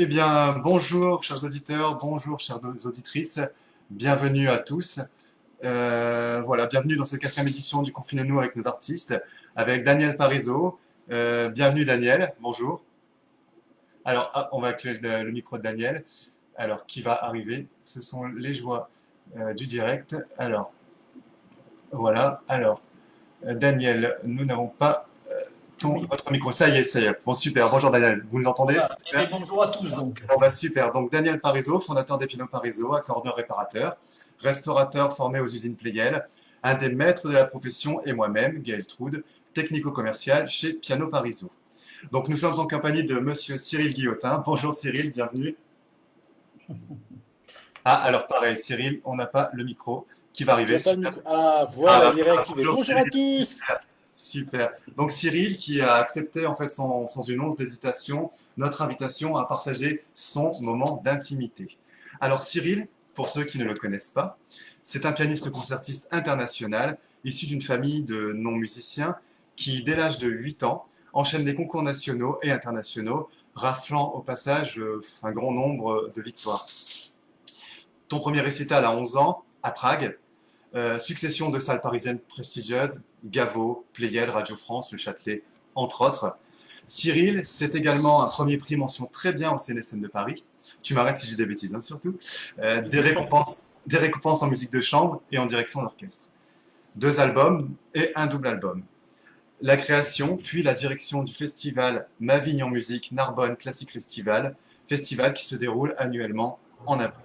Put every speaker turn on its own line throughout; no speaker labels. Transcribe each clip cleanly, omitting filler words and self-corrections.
Eh bien, bonjour chers auditeurs, bonjour chères auditrices, bienvenue à tous. Voilà, bienvenue dans cette quatrième édition du Confinez-nous avec nos artistes, avec Daniel Parizeau. Bienvenue Daniel, bonjour. Alors, on va activer le micro de Daniel. Alors, qui va arriver? Ce sont les joies du direct. Alors, voilà. Alors, Daniel, nous n'avons pas
Oui,
votre micro. Ça y est, ça y est. Bon, super. Bonjour Daniel, vous nous entendez?
voilà.
C'est
Et
super.
bonjour à tous donc.
Bon bah super, donc Daniel Parizeau, fondateur des Pianos Parizeau, accordeur réparateur, restaurateur formé aux usines Pleyel, un des maîtres de la profession et moi-même, Gaël Troude, technico-commercial chez Piano Parizeau. Donc nous sommes en compagnie de monsieur Cyril Guillotin. Bonjour Cyril, bienvenue. Ah alors pareil Cyril, on n'a pas le micro qui va
Tu
arriver,
n'as pas le
super.
micro. Ah,
Ah,
voilà, il est
bah,
réactivé.
bonjour
Bonjour à
Cyril,
tous.
super. Donc Cyril qui a accepté en fait sans une once d'hésitation notre invitation à partager son moment d'intimité. Alors Cyril, pour ceux qui ne le connaissent pas, c'est un pianiste concertiste international issu d'une famille de non-musiciens qui, dès l'âge de 8 ans, enchaîne les concours nationaux et internationaux, raflant au passage un grand nombre de victoires. Ton premier récital à 11 ans, à Prague, succession de salles parisiennes prestigieuses, Gaveau, Pleyel, Radio France, Le Châtelet, entre autres. Cyril, c'est également un premier prix mention très bien au CNSM de Paris. Tu m'arrêtes si j'ai des bêtises, hein, surtout. Des récompenses en musique de chambre et en direction d'orchestre. 2 albums et un double album. La création, puis la direction du festival Ma Vigne en musique Narbonne Classic Festival, festival qui se déroule annuellement en avril.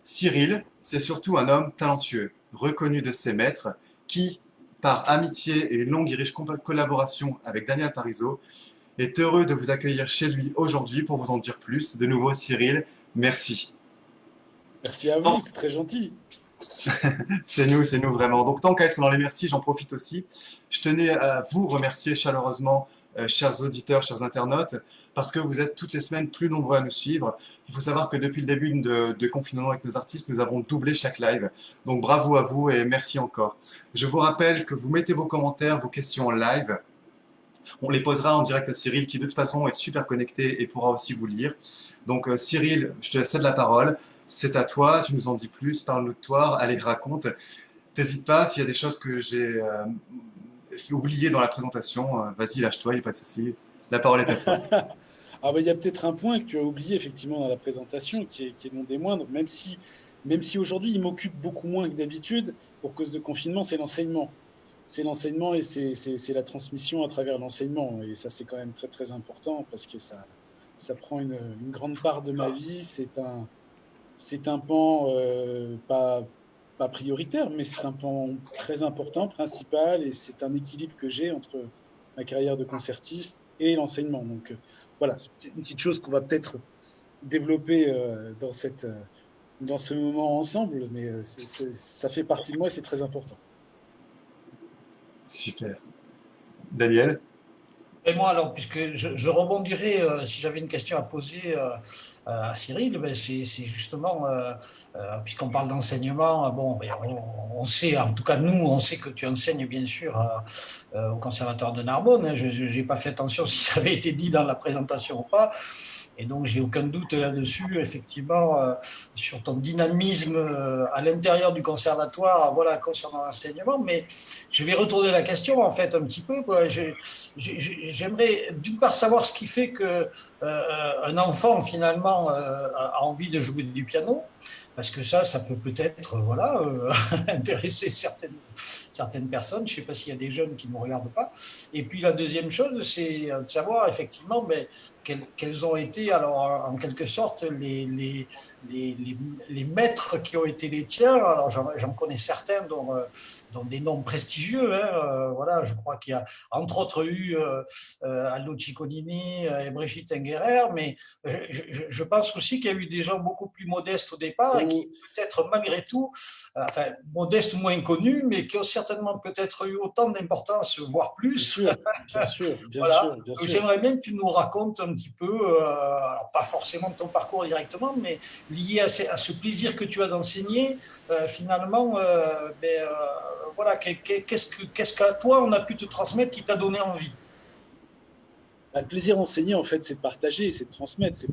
Cyril, c'est surtout un homme talentueux, reconnu de ses maîtres, qui, par amitié et une longue et riche collaboration avec Daniel Parizeau, est heureux de vous accueillir chez lui aujourd'hui pour vous en dire plus. De nouveau, Cyril, merci.
Merci à vous, c'est très gentil.
C'est nous vraiment. Donc tant qu'à être dans les merci, j'en profite aussi. Je tenais à vous remercier chaleureusement, chers auditeurs, chers internautes, parce que vous êtes toutes les semaines plus nombreux à nous suivre. Il faut savoir que depuis le début de confinement avec nos artistes, nous avons doublé chaque live. Donc bravo à vous et merci encore. Je vous rappelle que vous mettez vos commentaires, vos questions en live. On les posera en direct à Cyril qui de toute façon est super connecté et pourra aussi vous lire. Donc Cyril, je te cède la parole. C'est à toi, tu nous en dis plus, parle-nous de toi, allez, raconte. N'hésite pas, s'il y a des choses que j'ai oubliées dans la présentation, vas-y, lâche-toi, il n'y a pas de souci. La parole est à toi.
Ah bah, il y a peut-être un point que tu as oublié effectivement dans la présentation qui est non des moindres, même si aujourd'hui il m'occupe beaucoup moins que d'habitude pour cause de confinement, c'est l'enseignement. C'est l'enseignement et c'est la transmission à travers l'enseignement. Et ça, c'est quand même très très important parce que ça prend une grande part de ma vie. C'est un pan pas prioritaire, mais c'est un pan très important, principal, et c'est un équilibre que j'ai entre ma carrière de concertiste et l'enseignement. Donc voilà, c'est une petite chose qu'on va peut-être développer dans ce moment ensemble, mais ça fait partie de moi et c'est très important.
Super. Daniel?
Et moi alors, puisque je rebondirai, si j'avais une question à poser à Cyril, ben, c'est justement, puisqu'on parle d'enseignement, bon, ben, on sait, en tout cas nous, on sait que tu enseignes bien sûr au Conservatoire de Narbonne, hein. Je n'ai pas fait attention si ça avait été dit dans la présentation ou pas. Et donc, j'ai aucun doute là-dessus, effectivement, sur ton dynamisme à l'intérieur du conservatoire, voilà, concernant l'enseignement. Mais je vais retourner la question, en fait, un petit peu, quoi. J'aimerais, d'une part, savoir ce qui fait que un enfant, finalement, a envie de jouer du piano. Parce que ça peut peut-être, voilà, intéresser certaines personnes. Je ne sais pas s'il y a des jeunes qui ne me regardent pas. Et puis la deuxième chose, c'est de savoir effectivement quels ont été, alors en quelque sorte, les maîtres qui ont été les tiens. Alors j'en connais certains dont des noms prestigieux, hein. Voilà, je crois qu'il y a entre autres eu Aldo Cicconini et Brigitte Engerer, mais je pense aussi qu'il y a eu des gens beaucoup plus modestes au départ et qui
Oh,
peut-être malgré tout, enfin modestes ou moins connus, mais qui ont certainement peut-être eu autant d'importance, voire
bien
plus.
sûr, bien sûr, bien
Voilà.
sûr, bien
Donc
sûr.
j'aimerais bien que tu nous racontes un petit peu, alors pas forcément ton parcours directement, mais lié à ce plaisir que tu as d'enseigner, finalement, voilà, qu'est-ce qu'à toi on a pu te transmettre qui t'a donné envie?
Le plaisir d'enseigner, en fait, c'est de partager, c'est de transmettre. C'est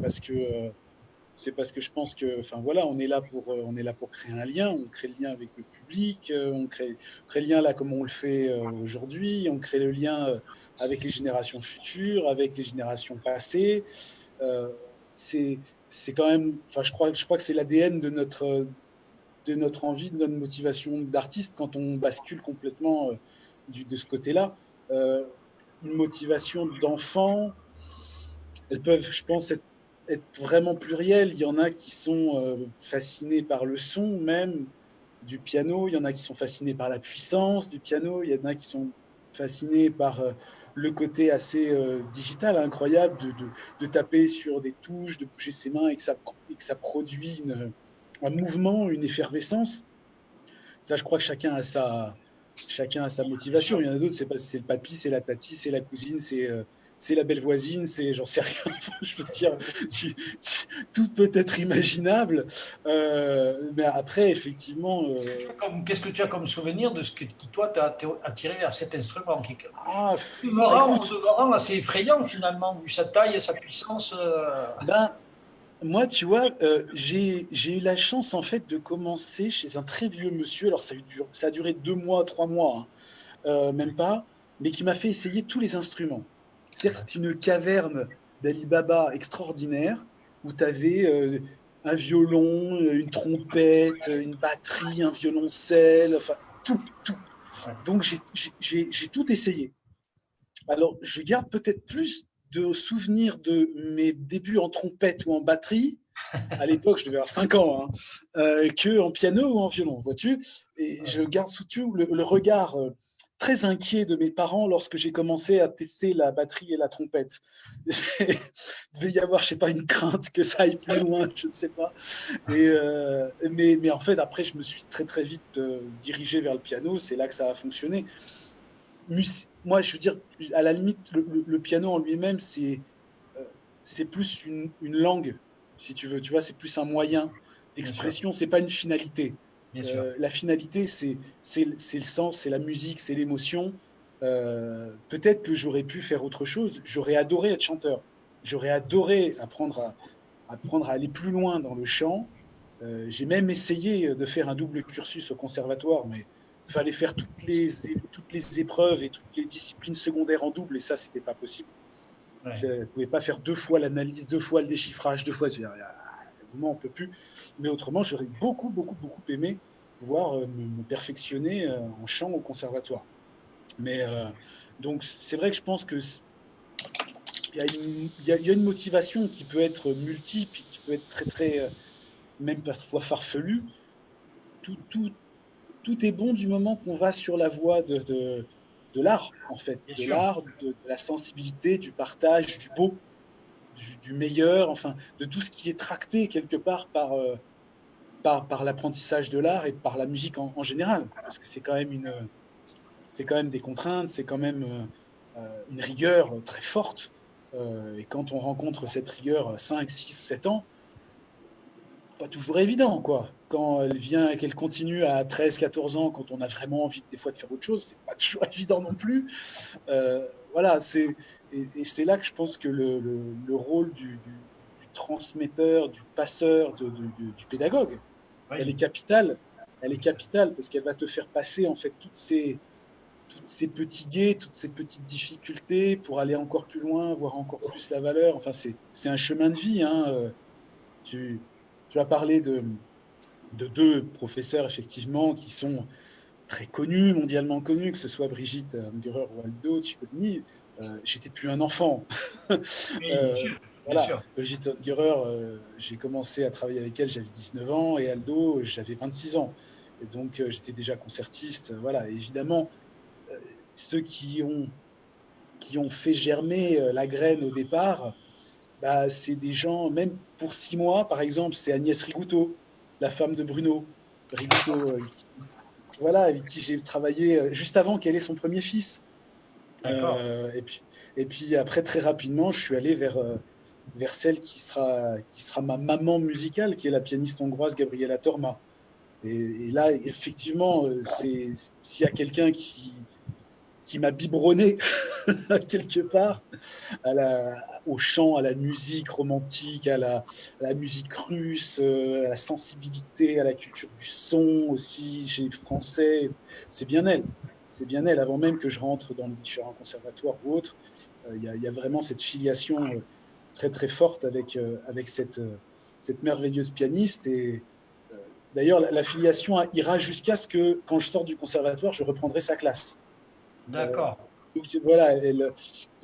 parce que je pense que, enfin voilà, on est là pour créer un lien. On crée le lien avec le public, crée le lien là comme on le fait aujourd'hui. On crée le lien avec les générations futures, avec les générations passées. Euh, c'est, c'est quand même, enfin, je crois que c'est l'ADN de notre envie, de notre motivation d'artiste quand on bascule complètement de ce côté-là. Euh, une motivation d'enfant, elles peuvent, je pense, être vraiment plurielles. Il y en a qui sont fascinés par le son même du piano, il y en a qui sont fascinés par la puissance du piano, il y en a qui sont fascinés par le côté assez digital, incroyable, de taper sur des touches, de bouger ses mains et que ça produit un mouvement, une effervescence. Ça, je crois que chacun a sa
Bien
motivation.
sûr.
Il y en a d'autres, c'est le papy, c'est la tati, c'est la cousine, c'est la belle voisine, c'est j'en sais rien. Je veux dire, tout peut être imaginable. Mais après, effectivement,
Qu'est-ce que tu as comme souvenir de ce qui toi, t'a attiré vers cet instrument qui
ah,
au
écoute,
demeurant assez effrayant finalement, vu sa taille et sa puissance.
ben, moi, tu vois, j'ai eu la chance en fait de commencer chez un très vieux monsieur. Alors ça a duré 2 mois, 3 mois, hein, même pas, mais qui m'a fait essayer tous les instruments. C'est-à-dire que c'était une caverne d'Ali Baba extraordinaire où tu avais un violon, une trompette, une batterie, un violoncelle, enfin tout, tout.
Ouais.
Donc j'ai tout essayé. Alors je garde peut-être plus de souvenirs de mes débuts en trompette ou en batterie. À l'époque, je devais avoir 5 ans, hein, que en piano ou en violon, vois-tu. Et je garde surtout le regard très inquiet de mes parents lorsque j'ai commencé à tester la batterie et la trompette. Il devait y avoir, je sais pas, une crainte que ça aille plus loin, je ne sais pas. Mais en fait, après, je me suis très très vite dirigé vers le piano. C'est là que ça a fonctionné. Moi, je veux dire, à la limite, le piano en lui-même, euh, c'est plus une langue, si tu veux. Tu vois, c'est plus un moyen
Bien sûr,
d'expression. C'est pas une finalité.
bien sûr.
La finalité, c'est le sens, c'est la musique, c'est l'émotion. Peut-être que j'aurais pu faire autre chose. J'aurais adoré être chanteur. J'aurais adoré apprendre à aller plus loin dans le chant. J'ai même essayé de faire un double cursus au conservatoire, mais il fallait faire toutes les épreuves et toutes les disciplines secondaires en double, et ça, c'était pas possible.
Ouais.
Je ne pouvais pas faire 2 fois l'analyse, 2 fois le déchiffrage, 2 fois. À un moment, on ne peut plus. Mais autrement, j'aurais beaucoup, beaucoup, beaucoup aimé pouvoir me perfectionner en chant au conservatoire. Mais donc, c'est vrai que je pense que il y a une motivation qui peut être multiple, qui peut être très, très, même parfois farfelue. Tout, tout, tout est bon du moment qu'on va sur la voie de l'art, en fait,
Bien
de
sûr.
l'art, de la sensibilité, du partage, du beau, du meilleur, enfin, de tout ce qui est tracté quelque part par l'apprentissage de l'art et par la musique en général, parce que c'est quand même des contraintes, c'est quand même une rigueur très forte. Et quand on rencontre cette rigueur 5, 6, 7 ans, pas toujours évident, quoi. Quand elle vient, qu'elle continue à 13, 14 ans, quand on a vraiment envie des fois de faire autre chose, c'est pas toujours évident non plus. Voilà, et c'est là que je pense que le rôle du transmetteur, du passeur, du pédagogue, elle
Oui,
est capitale. Elle est capitale parce qu'elle va te faire passer en fait toutes ces petits guets, toutes ces petites difficultés pour aller encore plus loin, voir encore plus la valeur. Enfin, c'est un chemin de vie, hein. Tu, tu as parlé de 2 professeurs effectivement qui sont très connus, mondialement connus, que ce soit Brigitte Ungerer ou Aldo Cipollini. J'étais plus un enfant.
oui, bien
Euh,
sûr. Bien
voilà,
sûr.
Brigitte Ungerer, j'ai commencé à travailler avec elle, j'avais 19 ans, et Aldo, j'avais 26 ans. Et donc, j'étais déjà concertiste. Voilà, évidemment, euh, ceux qui ont fait germer la graine au départ, bah, c'est des gens, même pour 6 mois, par exemple, c'est Agnès Rigouteau, la femme de Bruno Rigouteau, voilà, avec qui j'ai travaillé juste avant qu'elle ait son premier fils.
D'accord.
Et puis après, très rapidement, je suis allé vers celle qui sera ma maman musicale, qui est la pianiste hongroise Gabriela Torma. Et là, effectivement, s'il y a quelqu'un qui m'a biberonné quelque part au chant, à la musique romantique, à la musique russe, à la sensibilité, à la culture du son aussi chez les Français. C'est bien elle. C'est bien elle. Avant même que je rentre dans les différents conservatoires ou autres, il y a vraiment cette filiation très très forte avec cette merveilleuse pianiste. Et d'ailleurs, la filiation ira jusqu'à ce que, quand je sors du conservatoire, je reprendrai sa classe.
D'accord.
Donc voilà, il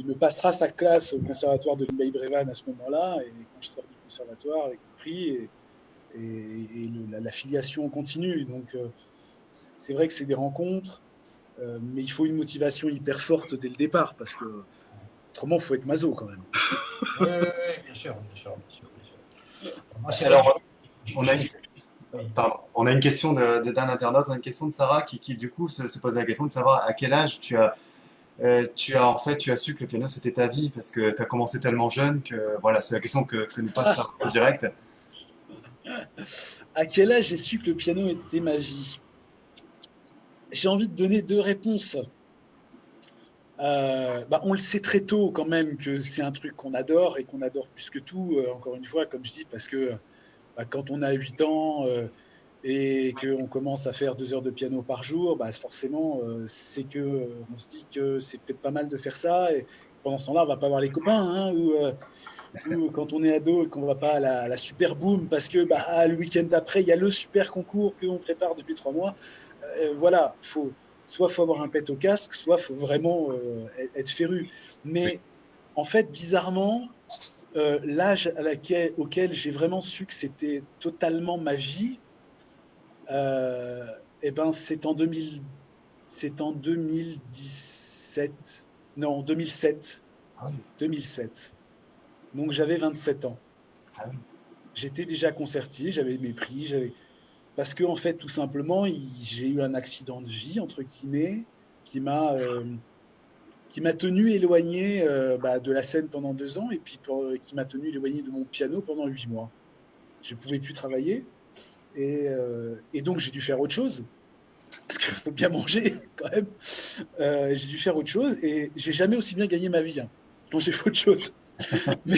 me passera sa classe au conservatoire de Limeil-Brévannes à ce moment-là, et quand je sors du conservatoire avec le prix, la filiation continue. Donc c'est vrai que c'est des rencontres, mais il faut une motivation hyper forte dès le départ, parce que autrement, il faut être maso quand même.
Oui, oui, oui, bien sûr, bien sûr, bien sûr, bien sûr. Moi, c'est vrai que
Alors, on a une,
oui.
pardon, on a une question d'un internaute, une question de Sarah qui du coup se pose la question de savoir à quel âge en fait, tu as su que le piano c'était ta vie parce que tu as commencé tellement jeune que voilà, c'est la question que nous passe Sarah en direct.
À quel âge j'ai su que le piano était ma vie? J'ai envie de donner deux réponses. On le sait très tôt quand même que c'est un truc qu'on adore et qu'on adore plus que tout, encore une fois, comme je dis, parce que quand on a 8 ans et qu'on commence à faire 2 heures de piano par jour, forcément, c'est que on se dit que c'est peut-être pas mal de faire ça. Et pendant ce temps-là, on va pas voir les copains, hein, ou quand on est ado et qu'on va pas à la super boom parce que le week-end d'après, il y a le super concours qu'on prépare depuis 3 mois. Voilà, soit faut avoir un pet au casque, soit faut vraiment être féru. Mais en fait, bizarrement, l'âge auquel j'ai vraiment su que c'était totalement ma vie, c'est en 2000, c'est en 2017, non, 2007.
Ah oui,
2007. Donc j'avais 27 ans.
ah oui.
J'étais déjà concertier, j'avais mes prix, parce que en fait, tout simplement, j'ai eu un accident de vie entre guillemets qui m'a tenu éloigné de la scène pendant 2 ans, et puis qui m'a tenu éloigné de mon piano pendant 8 mois. Je ne pouvais plus travailler, et donc j'ai dû faire autre chose parce qu'il faut bien manger quand même. J'ai dû faire autre chose, et j'ai jamais aussi bien gagné ma vie, hein, quand j'ai fait autre chose. mais,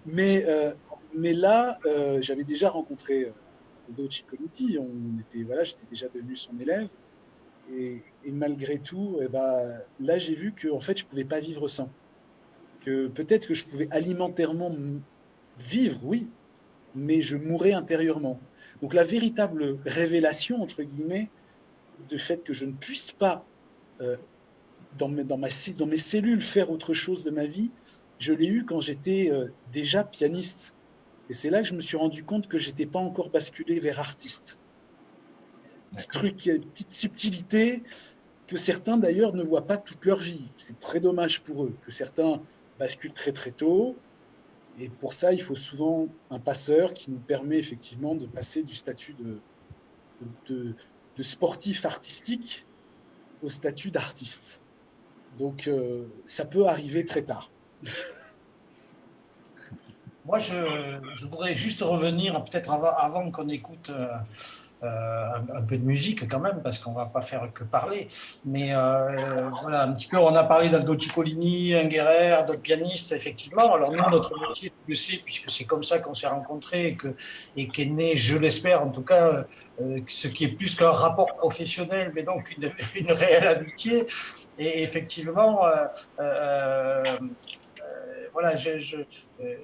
mais, euh, mais là, j'avais déjà rencontré Aldo Cicconetti. J'étais déjà devenu son élève. Et malgré tout, là, j'ai vu que en fait, je pouvais pas vivre sans. Que peut-être que je pouvais alimentairement vivre, oui, mais je mourais intérieurement. Donc la véritable révélation, entre guillemets, de fait que je ne puisse pas, euh, dans mes cellules, faire autre chose de ma vie, je l'ai eu quand j'étais déjà pianiste. Et c'est là que je me suis rendu compte que j'étais pas encore basculé vers artiste. Petit
D'accord.
truc, petite subtilité que certains d'ailleurs ne voient pas toute leur vie. C'est très dommage pour eux, que certains basculent très très tôt. Et pour ça, il faut souvent un passeur qui nous permet effectivement de passer du statut de, de sportif artistique au statut d'artiste. Donc ça peut arriver très tard.
Moi, je voudrais juste revenir, peut-être avant qu'on écoute un peu de musique quand même, parce qu'on ne va pas faire que parler. Mais voilà, un petit peu, on a parlé d'Aldo Ciccolini, Ungerer, d'autres pianistes, effectivement. Alors nous, notre métier, tu le sais, puisque c'est comme ça qu'on s'est rencontrés et qu'est né, je l'espère en tout cas, ce qui est plus qu'un rapport professionnel, mais donc une réelle amitié. Et effectivement, voilà,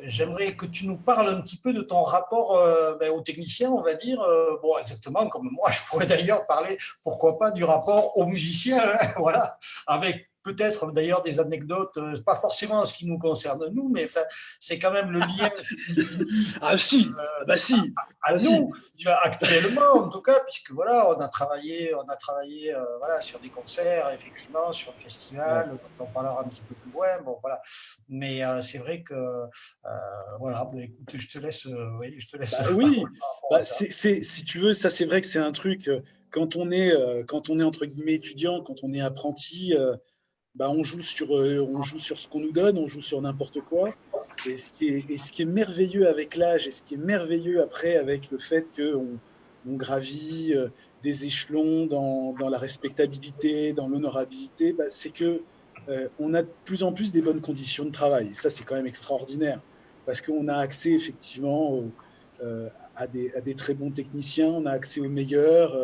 j'aimerais que tu nous parles un petit peu de ton rapport aux techniciens, on va dire. Bon, exactement comme moi, je pourrais d'ailleurs parler, pourquoi pas, du rapport aux musiciens, hein, voilà, avec peut-être d'ailleurs des anecdotes, pas forcément en ce qui nous concerne nous, mais enfin, c'est quand même le lien qui nous unit
Ah si, si,
à
si.
nous actuellement en tout cas, puisque voilà, on a travaillé voilà, sur des concerts, effectivement, sur le festival,
Ouais.
dont on parlera un petit peu plus loin. Bon voilà, mais c'est vrai que voilà, écoute, je te laisse, oui, je te laisse la
Oui,
parole par rapport à ça.
si tu veux, ça c'est vrai que c'est un truc, quand on est entre guillemets étudiant, quand on est apprenti, on joue sur ce qu'on nous donne, on joue sur n'importe quoi. Et ce qui est merveilleux avec l'âge, et ce qui est merveilleux après avec le fait qu'on on gravit des échelons dans la respectabilité, dans l'honorabilité, c'est que on a de plus en plus des bonnes conditions de travail. Et ça, c'est quand même extraordinaire, parce qu'on a accès effectivement à des très bons techniciens, on a accès aux meilleurs.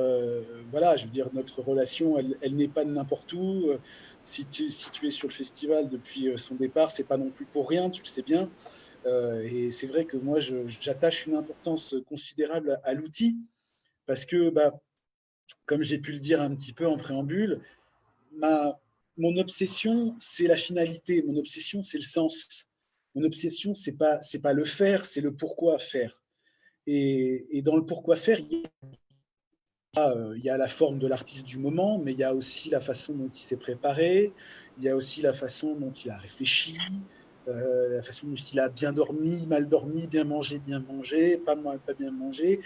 Voilà, je veux dire, notre relation, elle n'est pas de n'importe où. Si tu es sur le festival depuis son départ, c'est pas non plus pour rien, tu le sais bien. Et c'est vrai que moi, j'attache une importance considérable à l'outil, parce que, comme j'ai pu le dire un petit peu en préambule, mon obsession, c'est la finalité. Mon obsession, c'est le sens. Mon obsession, c'est pas le faire, c'est le pourquoi faire. Et dans le pourquoi faire, il y a la forme de l'artiste du moment, mais il y a aussi la façon dont il s'est préparé, il y a aussi la façon dont il a réfléchi, la façon dont il a bien dormi, mal dormi, bien mangé, pas bien mangé,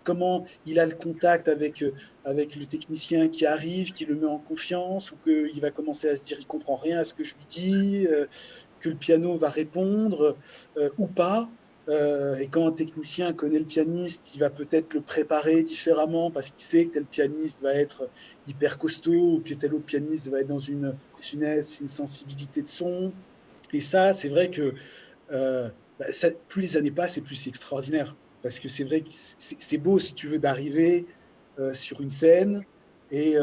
comment il a le contact avec le technicien qui arrive, qui le met en confiance, ou qu'il va commencer à se dire il comprend rien à ce que je lui dis, que le piano va répondre ou pas. Et quand un technicien connaît le pianiste, il va peut-être le préparer différemment parce qu'il sait que tel pianiste va être hyper costaud ou que tel autre pianiste va être dans une finesse, une sensibilité de son. Et ça, c'est vrai que plus les années passent et plus c'est extraordinaire. Parce que c'est vrai que c'est beau, si tu veux, d'arriver sur une scène et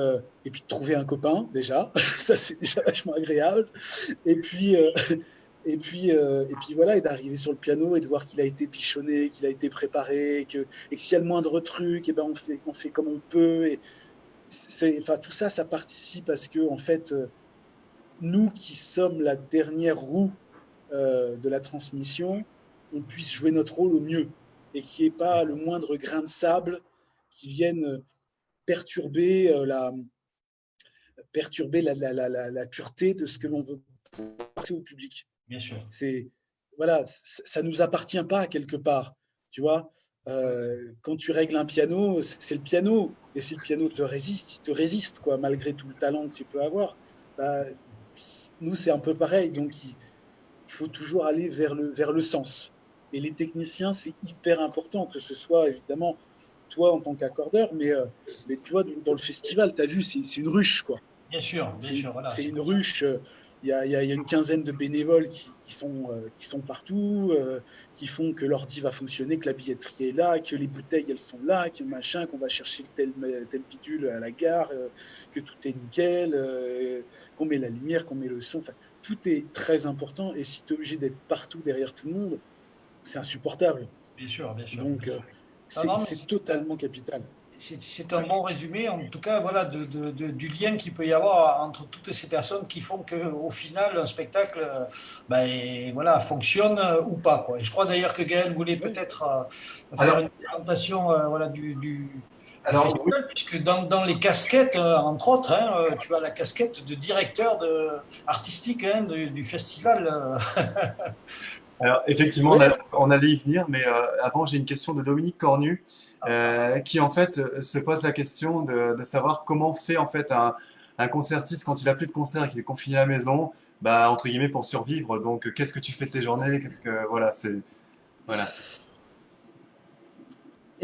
puis de trouver un copain, déjà. Ça, c'est déjà vachement agréable. Et puis, et puis voilà, et d'arriver sur le piano et de voir qu'il a été bichonné, qu'il a été préparé, et que s'il y a le moindre truc, et ben on fait comme on peut. Et enfin, tout ça, ça participe parce que, en fait, nous qui sommes la dernière roue de la transmission, on puisse jouer notre rôle au mieux et qu'il n'y ait pas le moindre grain de sable qui vienne perturber, la pureté de ce que l'on veut passer au public.
Bien sûr.
Voilà, ça ne nous appartient pas quelque part, tu vois. Quand tu règles un piano, c'est le piano, et si le piano te résiste, il te résiste, quoi, malgré tout le talent que tu peux avoir. Nous, c'est un peu pareil, donc il faut toujours aller vers le sens. Et les techniciens, c'est hyper important, que ce soit évidemment toi en tant qu'accordeur, mais tu vois, dans le festival, tu as vu, c'est une ruche, quoi.
Bien sûr, voilà.
C'est une ruche. Il y a une quinzaine de bénévoles qui sont partout, qui font que l'ordi va fonctionner, que la billetterie est là, que les bouteilles elles sont là, que machin, qu'on va chercher tel bidule à la gare, que tout est nickel, qu'on met la lumière, qu'on met le son. Enfin, tout est très important. Et si tu es obligé d'être partout derrière tout le monde, c'est insupportable.
Bien sûr, bien sûr.
Donc,
Bien sûr. Non,
c'est totalement capital.
C'est un bon résumé, en tout cas, voilà, du lien qu'il peut y avoir entre toutes ces personnes qui font qu'au final, un spectacle voilà, fonctionne ou pas, quoi. Et je crois d'ailleurs que Gaël voulait peut-être faire
Alors,
une présentation voilà, du
alors oui,
festival, puisque dans les casquettes, entre autres, hein, tu as la casquette de directeur artistique hein, du festival.
alors effectivement,
Ouais.
on allait y venir, mais avant, j'ai une question de Dominique Cornu, qui en fait se pose la question de savoir comment fait en fait un concertiste quand il a plus de concert et qu'il est confiné à la maison, bah entre guillemets pour survivre. Donc, qu'est-ce que tu fais de tes journées? Qu'est-ce que voilà, c'est voilà.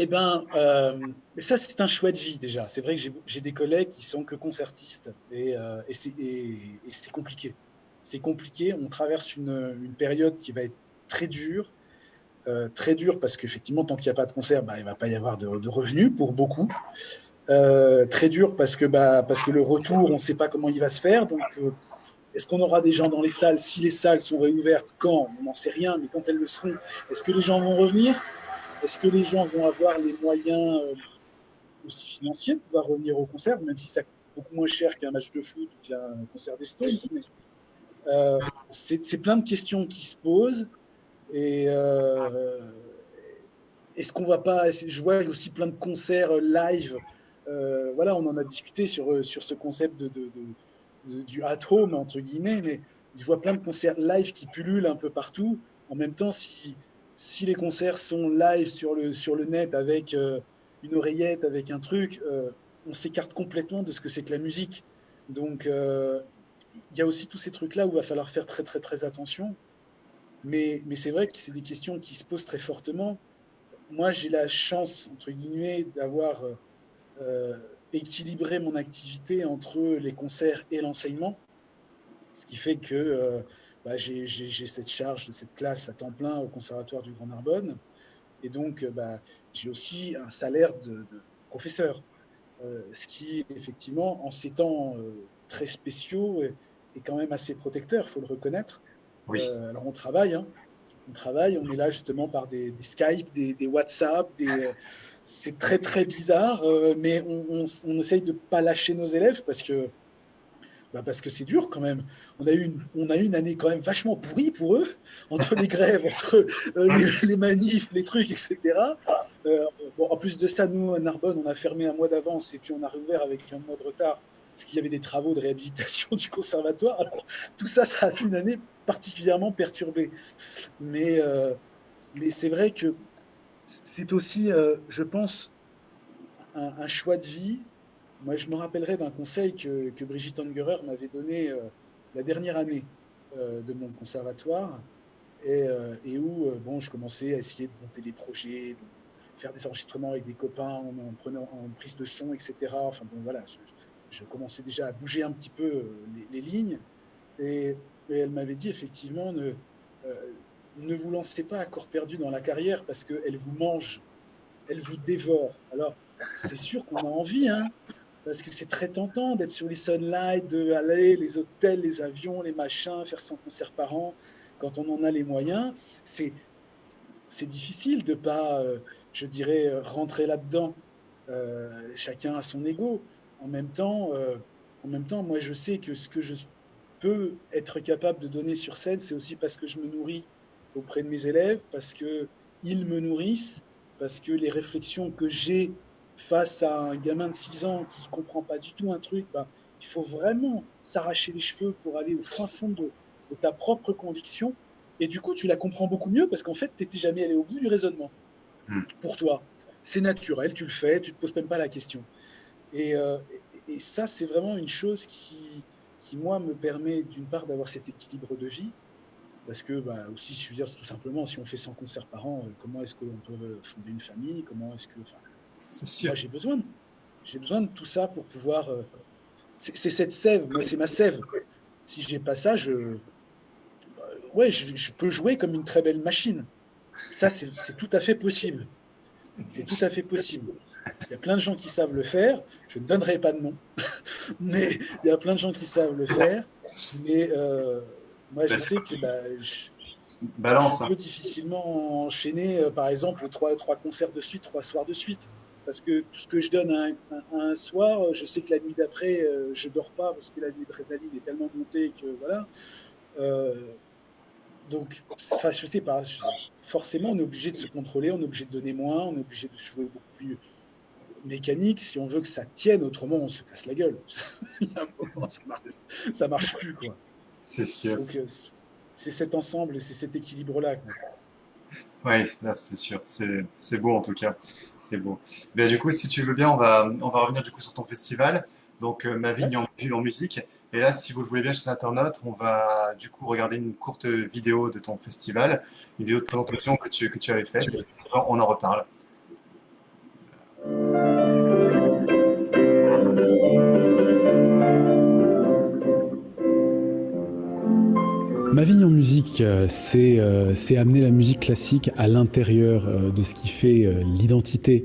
Eh ben, ça, c'est un choix de vie déjà. C'est vrai que j'ai des collègues qui sont que concertistes et c'est compliqué. C'est compliqué. On traverse une période qui va être très dure parce qu'effectivement, tant qu'il n'y a pas de concert, il ne va pas y avoir de revenus pour beaucoup. Très dur parce que le retour, on ne sait pas comment il va se faire. Donc, est-ce qu'on aura des gens dans les salles? Si les salles sont réouvertes, quand? On n'en sait rien, mais quand elles le seront, est-ce que les gens vont revenir? Est-ce que les gens vont avoir les moyens aussi financiers de pouvoir revenir au concert, même si ça coûte beaucoup moins cher qu'un match de foot ou qu'un concert des Stones? Mais c'est plein de questions qui se posent. Et est-ce qu'on va pas. Je vois aussi plein de concerts live. Voilà, on en a discuté sur ce concept du at-home, entre guillemets, mais je vois plein de concerts live qui pullulent un peu partout. En même temps, si les concerts sont live sur le net avec une oreillette, avec un truc, on s'écarte complètement de ce que c'est que la musique. Donc, il y a aussi tous ces trucs-là où il va falloir faire très, très, très attention. Mais c'est vrai que c'est des questions qui se posent très fortement. moi, j'ai la chance, entre guillemets, d'avoir équilibré mon activité entre les concerts et l'enseignement, ce qui fait que j'ai cette charge de cette classe à temps plein au Conservatoire du Grand Narbonne, et donc j'ai aussi un salaire de professeur, ce qui, effectivement, en ces temps très spéciaux, est quand même assez protecteur, il faut le reconnaître.
Oui.
Alors on travaille, hein. On est là justement par des Skype, des WhatsApp, c'est très très bizarre, mais on essaye de ne pas lâcher nos élèves parce que c'est dur quand même. On a eu une année quand même vachement pourrie pour eux, entre les grèves, entre les manifs, les trucs, etc. En plus de ça, nous, à Narbonne, on a fermé un mois d'avance et puis on a réouvert avec un mois de retard parce qu'il y avait des travaux de réhabilitation du conservatoire. Alors, tout ça, ça a fait une année particulièrement perturbée. Mais c'est vrai que c'est aussi, je pense, un choix de vie. Moi, je me rappellerai d'un conseil que Brigitte Angerer m'avait donné la dernière année de mon conservatoire et où je commençais à essayer de monter des projets, de faire des enregistrements avec des copains en prise de son, etc. Enfin bon, voilà, je commençais déjà à bouger un petit peu les lignes. Et elle m'avait dit effectivement, ne vous lancez pas à corps perdu dans la carrière parce qu'elle vous mange, elle vous dévore. Alors, c'est sûr qu'on a envie, hein, parce que c'est très tentant d'être sur les sunlights, d'aller les hôtels, les avions, les machins, faire 100 concerts par an. Quand on en a les moyens, c'est difficile de ne pas, je dirais, rentrer là-dedans. Chacun a son ego. En même temps, moi, je sais que ce que je peux être capable de donner sur scène, c'est aussi parce que je me nourris auprès de mes élèves, parce qu'ils me nourrissent, parce que les réflexions que j'ai face à un gamin de 6 ans qui ne comprend pas du tout un truc, il faut vraiment s'arracher les cheveux pour aller au fin fond de ta propre conviction. Et du coup, tu la comprends beaucoup mieux parce qu'en fait, tu n'étais jamais allé au bout du raisonnement. Pour toi, c'est naturel, tu le fais, tu ne te poses même pas la question. Et ça, c'est vraiment une chose qui, moi, me permet d'une part d'avoir cet équilibre de vie, parce que aussi, je veux dire, tout simplement, si on fait 100 concerts par an, comment est-ce qu'on peut fonder une famille? Comment est-ce que...
C'est sûr.
Moi, j'ai besoin de tout ça pour pouvoir... c'est cette sève, moi, c'est ma sève. Si j'ai pas ça, je peux jouer comme une très belle machine. Ça, c'est tout à fait possible. C'est tout à fait possible. Il y a plein de gens qui savent le faire. Je ne donnerai pas de nom, mais il y a plein de gens qui savent le faire. Mais moi, je sais que je peux difficilement enchaîner, par exemple, 3 concerts de suite, 3 soirs de suite. Parce que tout ce que je donne à un soir, je sais que la nuit d'après, je ne dors pas parce que la nuit d'adrénaline est tellement montée que voilà. Donc, je sais pas. Forcément, on est obligé de se contrôler, on est obligé de donner moins, on est obligé de jouer beaucoup plus mécanique si on veut que ça tienne. Autrement, on se casse la gueule. Il y a un moment, ça marche plus, quoi.
C'est sûr.
Donc, c'est cet ensemble et c'est cet équilibre-là, quoi.
Oui, c'est sûr. C'est beau en tout cas. C'est beau. Mais du coup, si tu veux bien, on va revenir du coup sur ton festival. Donc, Ma Vigne en musique. Et là, si vous le voulez bien, chers internautes, on va du coup regarder une courte vidéo de ton festival, une vidéo de présentation que tu avais faite. Et on en reparle.
Ma Vigne en musique, c'est amener la musique classique à l'intérieur de ce qui fait l'identité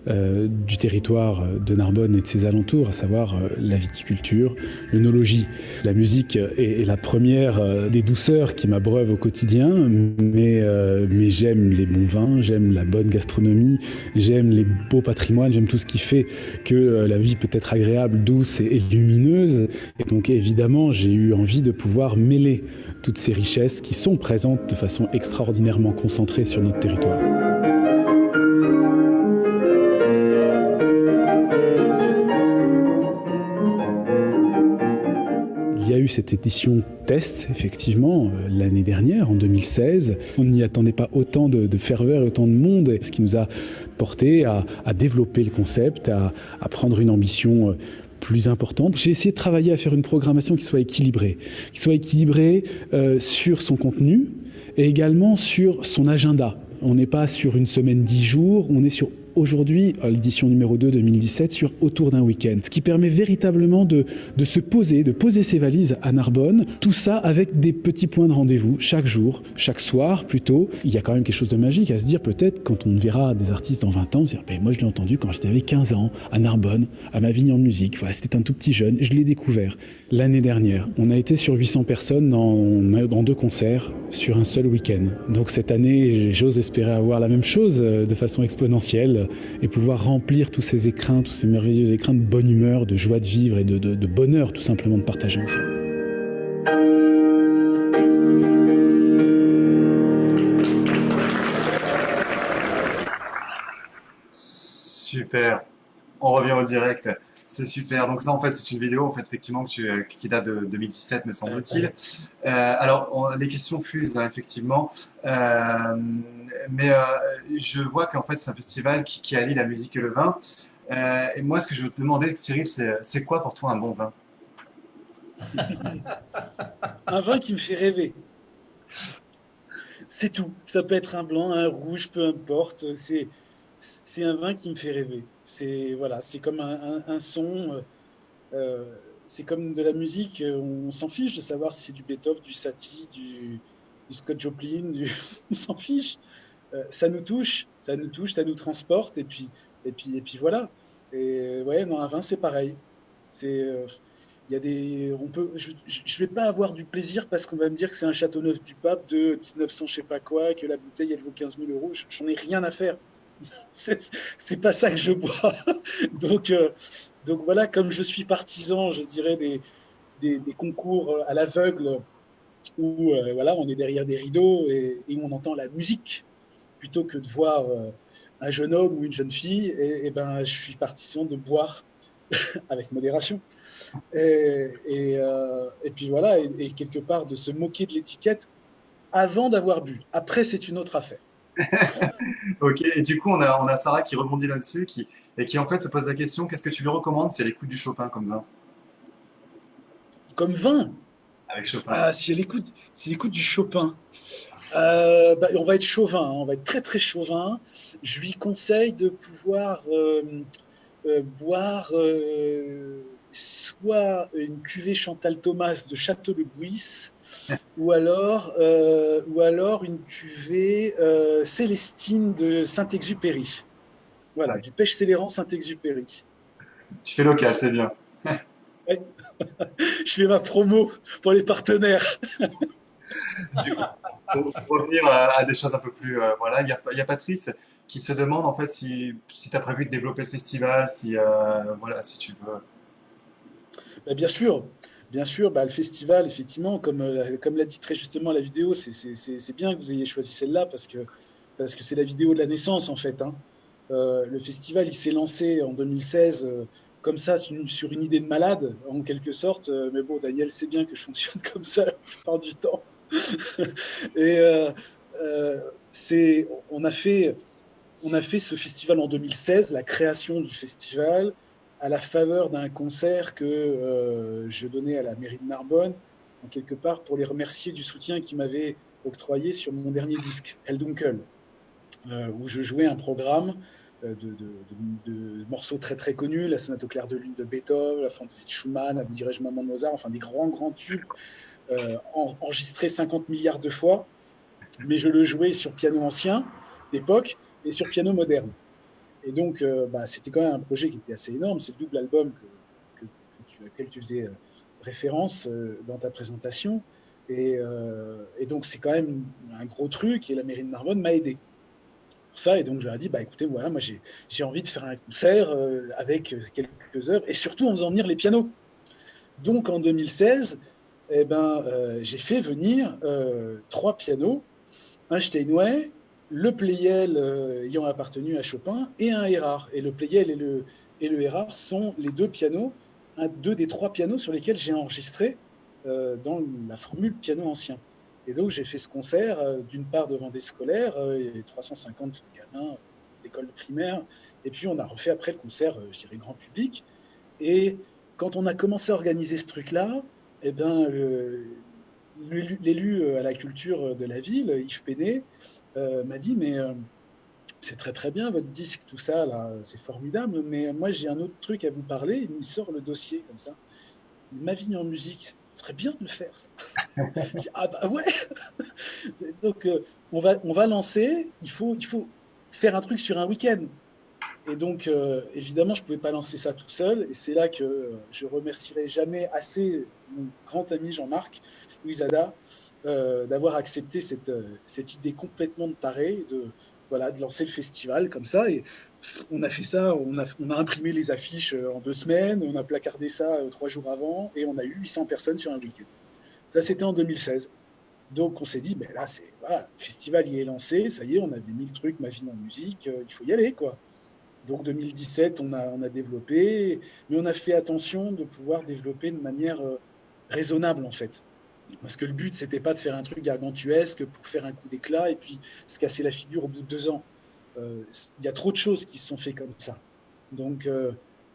du territoire de Narbonne et de ses alentours, à savoir la viticulture, l'œnologie. La musique est la première des douceurs qui m'abreuvent au quotidien, mais j'aime les bons vins, j'aime la bonne gastronomie, j'aime les beaux patrimoines, j'aime tout ce qui fait que la vie peut être agréable, douce et lumineuse. Et donc évidemment, j'ai eu envie de pouvoir mêler toutes ces richesses qui sont présentes de façon extraordinairement concentrée sur notre territoire. Il y a eu cette édition test, effectivement, l'année dernière, en 2016. On n'y attendait pas autant de ferveur et autant de monde, ce qui nous a porté à développer le concept, à prendre une ambition plus importante. J'ai essayé de travailler à faire une programmation qui soit équilibrée sur son contenu et également sur son agenda. On n'est pas sur une semaine 10 jours, on est sur aujourd'hui, l'édition numéro 2 2017, sur autour d'un week-end. Ce qui permet véritablement de se poser, de poser ses valises à Narbonne. Tout ça avec des petits points de rendez-vous chaque jour, chaque soir plutôt. Il y a quand même quelque chose de magique à se dire peut-être quand on verra des artistes dans 20 ans, dire moi je l'ai entendu quand j'avais 15 ans à Narbonne, à Mavignon Musique. Voilà, c'était un tout petit jeune, je l'ai découvert. L'année dernière, on a été sur 800 personnes dans 2 concerts sur un seul week-end. Donc cette année, j'ose espérer avoir la même chose de façon exponentielle et pouvoir remplir tous ces écrins, tous ces merveilleux écrins de bonne humeur, de joie de vivre et de bonheur tout simplement de partager ensemble.
Super, on revient au direct. C'est super. Donc ça, en fait, c'est une vidéo, en fait, effectivement, qui date de 2017, me semble-t-il. Alors, les questions fusent, hein, effectivement. Mais je vois qu'en fait, c'est un festival qui allie la musique et le vin. Et moi, ce que je veux te demander, Cyril, c'est quoi pour toi un bon vin?
Un vin qui me fait rêver. C'est tout. Ça peut être un blanc, un rouge, peu importe. C'est un vin qui me fait rêver. C'est voilà, c'est comme un son. C'est comme de la musique. On s'en fiche de savoir si c'est du Beethoven, du Satie, du Scott Joplin. On s'en fiche. Ça nous touche, ça nous transporte. Et puis voilà. Et ouais, non, un vin c'est pareil. C'est il y a des, on peut, je vais pas avoir du plaisir parce qu'on va me dire que c'est un Châteauneuf du Pape de 1900 je sais pas quoi, que la bouteille elle vaut 15 000 euros. J'en ai rien à faire. C'est pas ça que je bois. Donc, donc voilà, comme je suis partisan, je dirais, des concours à l'aveugle où voilà, on est derrière des rideaux et on entend la musique plutôt que de voir un jeune homme ou une jeune fille, et ben, je suis partisan de boire avec modération. Et puis voilà, et quelque part de se moquer de l'étiquette avant d'avoir bu. Après, c'est une autre affaire.
Ok, et du coup, on a Sarah qui rebondit là-dessus et qui en fait se pose la question, qu'est-ce que tu lui recommandes si elle écoute du Chopin comme vin?
Comme vin,
Avec Chopin.
ah, si elle écoute du Chopin, bah, on va être chauvin, hein, on va être très très chauvin. Je lui conseille de pouvoir boire soit une cuvée Chantal Thomas de Château-le-Bouis, ou alors une cuvée Célestine de Saint-Exupéry. Voilà,
Ouais.
du pêche céléran Saint-Exupéry.
Tu fais local, c'est bien.
Ouais. Je fais ma promo pour les partenaires.
Du coup, pour revenir à des choses un peu plus. Voilà, il y a Patrice qui se demande en fait si tu as prévu de développer le festival, voilà, si tu veux.
Bah, bien sûr, bah, le festival, effectivement, comme l'a dit très justement la vidéo, c'est bien que vous ayez choisi celle-là parce que c'est la vidéo de la naissance en fait, hein. Le festival, il s'est lancé en 2016 comme ça sur une idée de malade, en quelque sorte. Mais bon, Daniel sait bien que je fonctionne comme ça la plupart du temps. Et on a fait ce festival en 2016, la création du festival, à la faveur d'un concert que je donnais à la mairie de Narbonne, en quelque part pour les remercier du soutien qu'ils m'avaient octroyé sur mon dernier disque, Helldunkel, où je jouais un programme de morceaux très très connus, la sonate au clair de lune de Beethoven, la fantaisie de Schumann, à vous dirais-je maman de Mozart, enfin des grands tubes enregistrés 50 milliards de fois, mais je le jouais sur piano ancien d'époque et sur piano moderne. Et donc, bah, c'était quand même un projet qui était assez énorme. C'est le double album auquel tu faisais référence dans ta présentation. Et donc, c'est quand même un gros truc et la mairie de Narbonne m'a aidé pour ça. Et donc, je leur ai dit, bah, écoutez, voilà, moi, j'ai envie de faire un concert avec quelques œuvres et surtout en faisant venir les pianos. Donc, en 2016, eh ben, j'ai fait venir 3 pianos, un Steinway, le Pleyel ayant appartenu à Chopin et un Erard. Et le Pleyel et le Erard sont les 2 pianos, deux des 3 pianos sur lesquels j'ai enregistré dans la formule piano ancien. Et donc j'ai fait ce concert d'une part devant des scolaires, 350 gamins d'école primaire, et puis on a refait après le concert, je dirais grand public. Et quand on a commencé à organiser ce truc-là, eh ben, l'élu à la culture de la ville, Yves Pénet, m'a dit, mais c'est très très bien votre disque, tout ça, là, c'est formidable, mais moi j'ai un autre truc à vous parler. Il me sort le dossier comme ça. Ma vie en musique, ce serait bien de le faire, ça. Je dis, ah bah ouais. Donc on va lancer, il faut faire un truc sur un week-end. Et donc, évidemment, je ne pouvais pas lancer ça tout seul. Et c'est là que je remercierai jamais assez mon grand ami Jean-Marc Louisada d'avoir accepté cette idée complètement de taré voilà, de lancer le festival comme ça. Et on a fait ça, on a imprimé les affiches en 2 semaines, on a placardé ça 3 jours avant, et on a eu 800 personnes sur un week-end. Ça, c'était en 2016. Donc, on s'est dit, ben là, voilà, le festival y est lancé, ça y est, on avait mis le truc, ma vie en musique, il faut y aller, quoi. Donc 2017, on a développé, mais on a fait attention de pouvoir développer de manière raisonnable, en fait. Parce que le but, c'était pas de faire un truc gargantuesque pour faire un coup d'éclat et puis se casser la figure au bout de 2 ans. Il y a trop de choses qui se sont faites comme ça. Donc,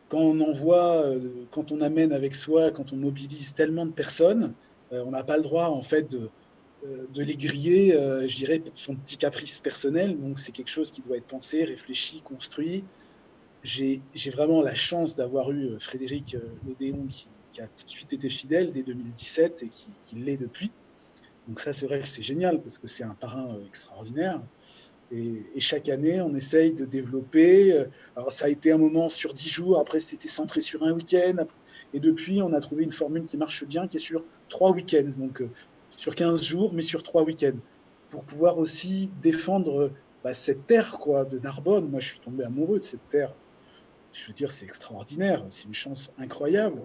quand on envoie, quand on amène avec soi, quand on mobilise tellement de personnes, on n'a pas le droit, en fait, de les griller, je dirais, pour son petit caprice personnel. Donc, c'est quelque chose qui doit être pensé, réfléchi, construit. J'ai vraiment la chance d'avoir eu Frédéric Lodéon qui a tout de suite été fidèle dès 2017 et qui l'est depuis. Donc ça, c'est vrai que c'est génial parce que c'est un parrain extraordinaire. Et chaque année, on essaye de développer. Alors, ça a été un moment sur 10 jours. Après, c'était centré sur un week-end. Et depuis, on a trouvé une formule qui marche bien, qui est sur 3 week-ends. Donc, sur 15 jours, mais sur 3 week-ends. Pour pouvoir aussi défendre cette terre quoi, de Narbonne. Moi, je suis tombé amoureux de cette terre. Je veux dire, c'est extraordinaire. C'est une chance incroyable.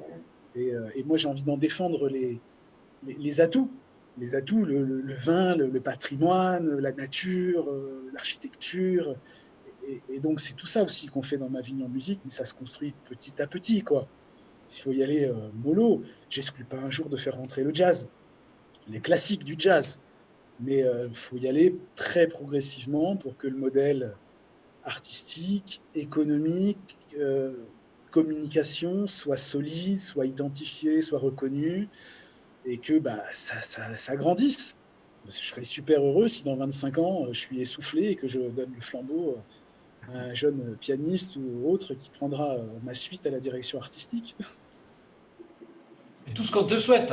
Et moi, j'ai envie d'en défendre les atouts. Les atouts, le vin, le patrimoine, la nature, l'architecture. Et donc, c'est tout ça aussi qu'on fait dans ma vie en musique, mais ça se construit petit à petit, quoi. Il faut y aller mollo. J'exclus pas un jour de faire rentrer le jazz, les classiques du jazz. Mais il faut y aller très progressivement pour que le modèle artistique, économique, communication soit solide, soit identifié, soit reconnu. Et que ça grandisse. Je serais super heureux si dans 25 ans, je suis essoufflé et que je donne le flambeau à un jeune pianiste ou autre qui prendra ma suite à la direction artistique.
Et tout ce qu'on te souhaite.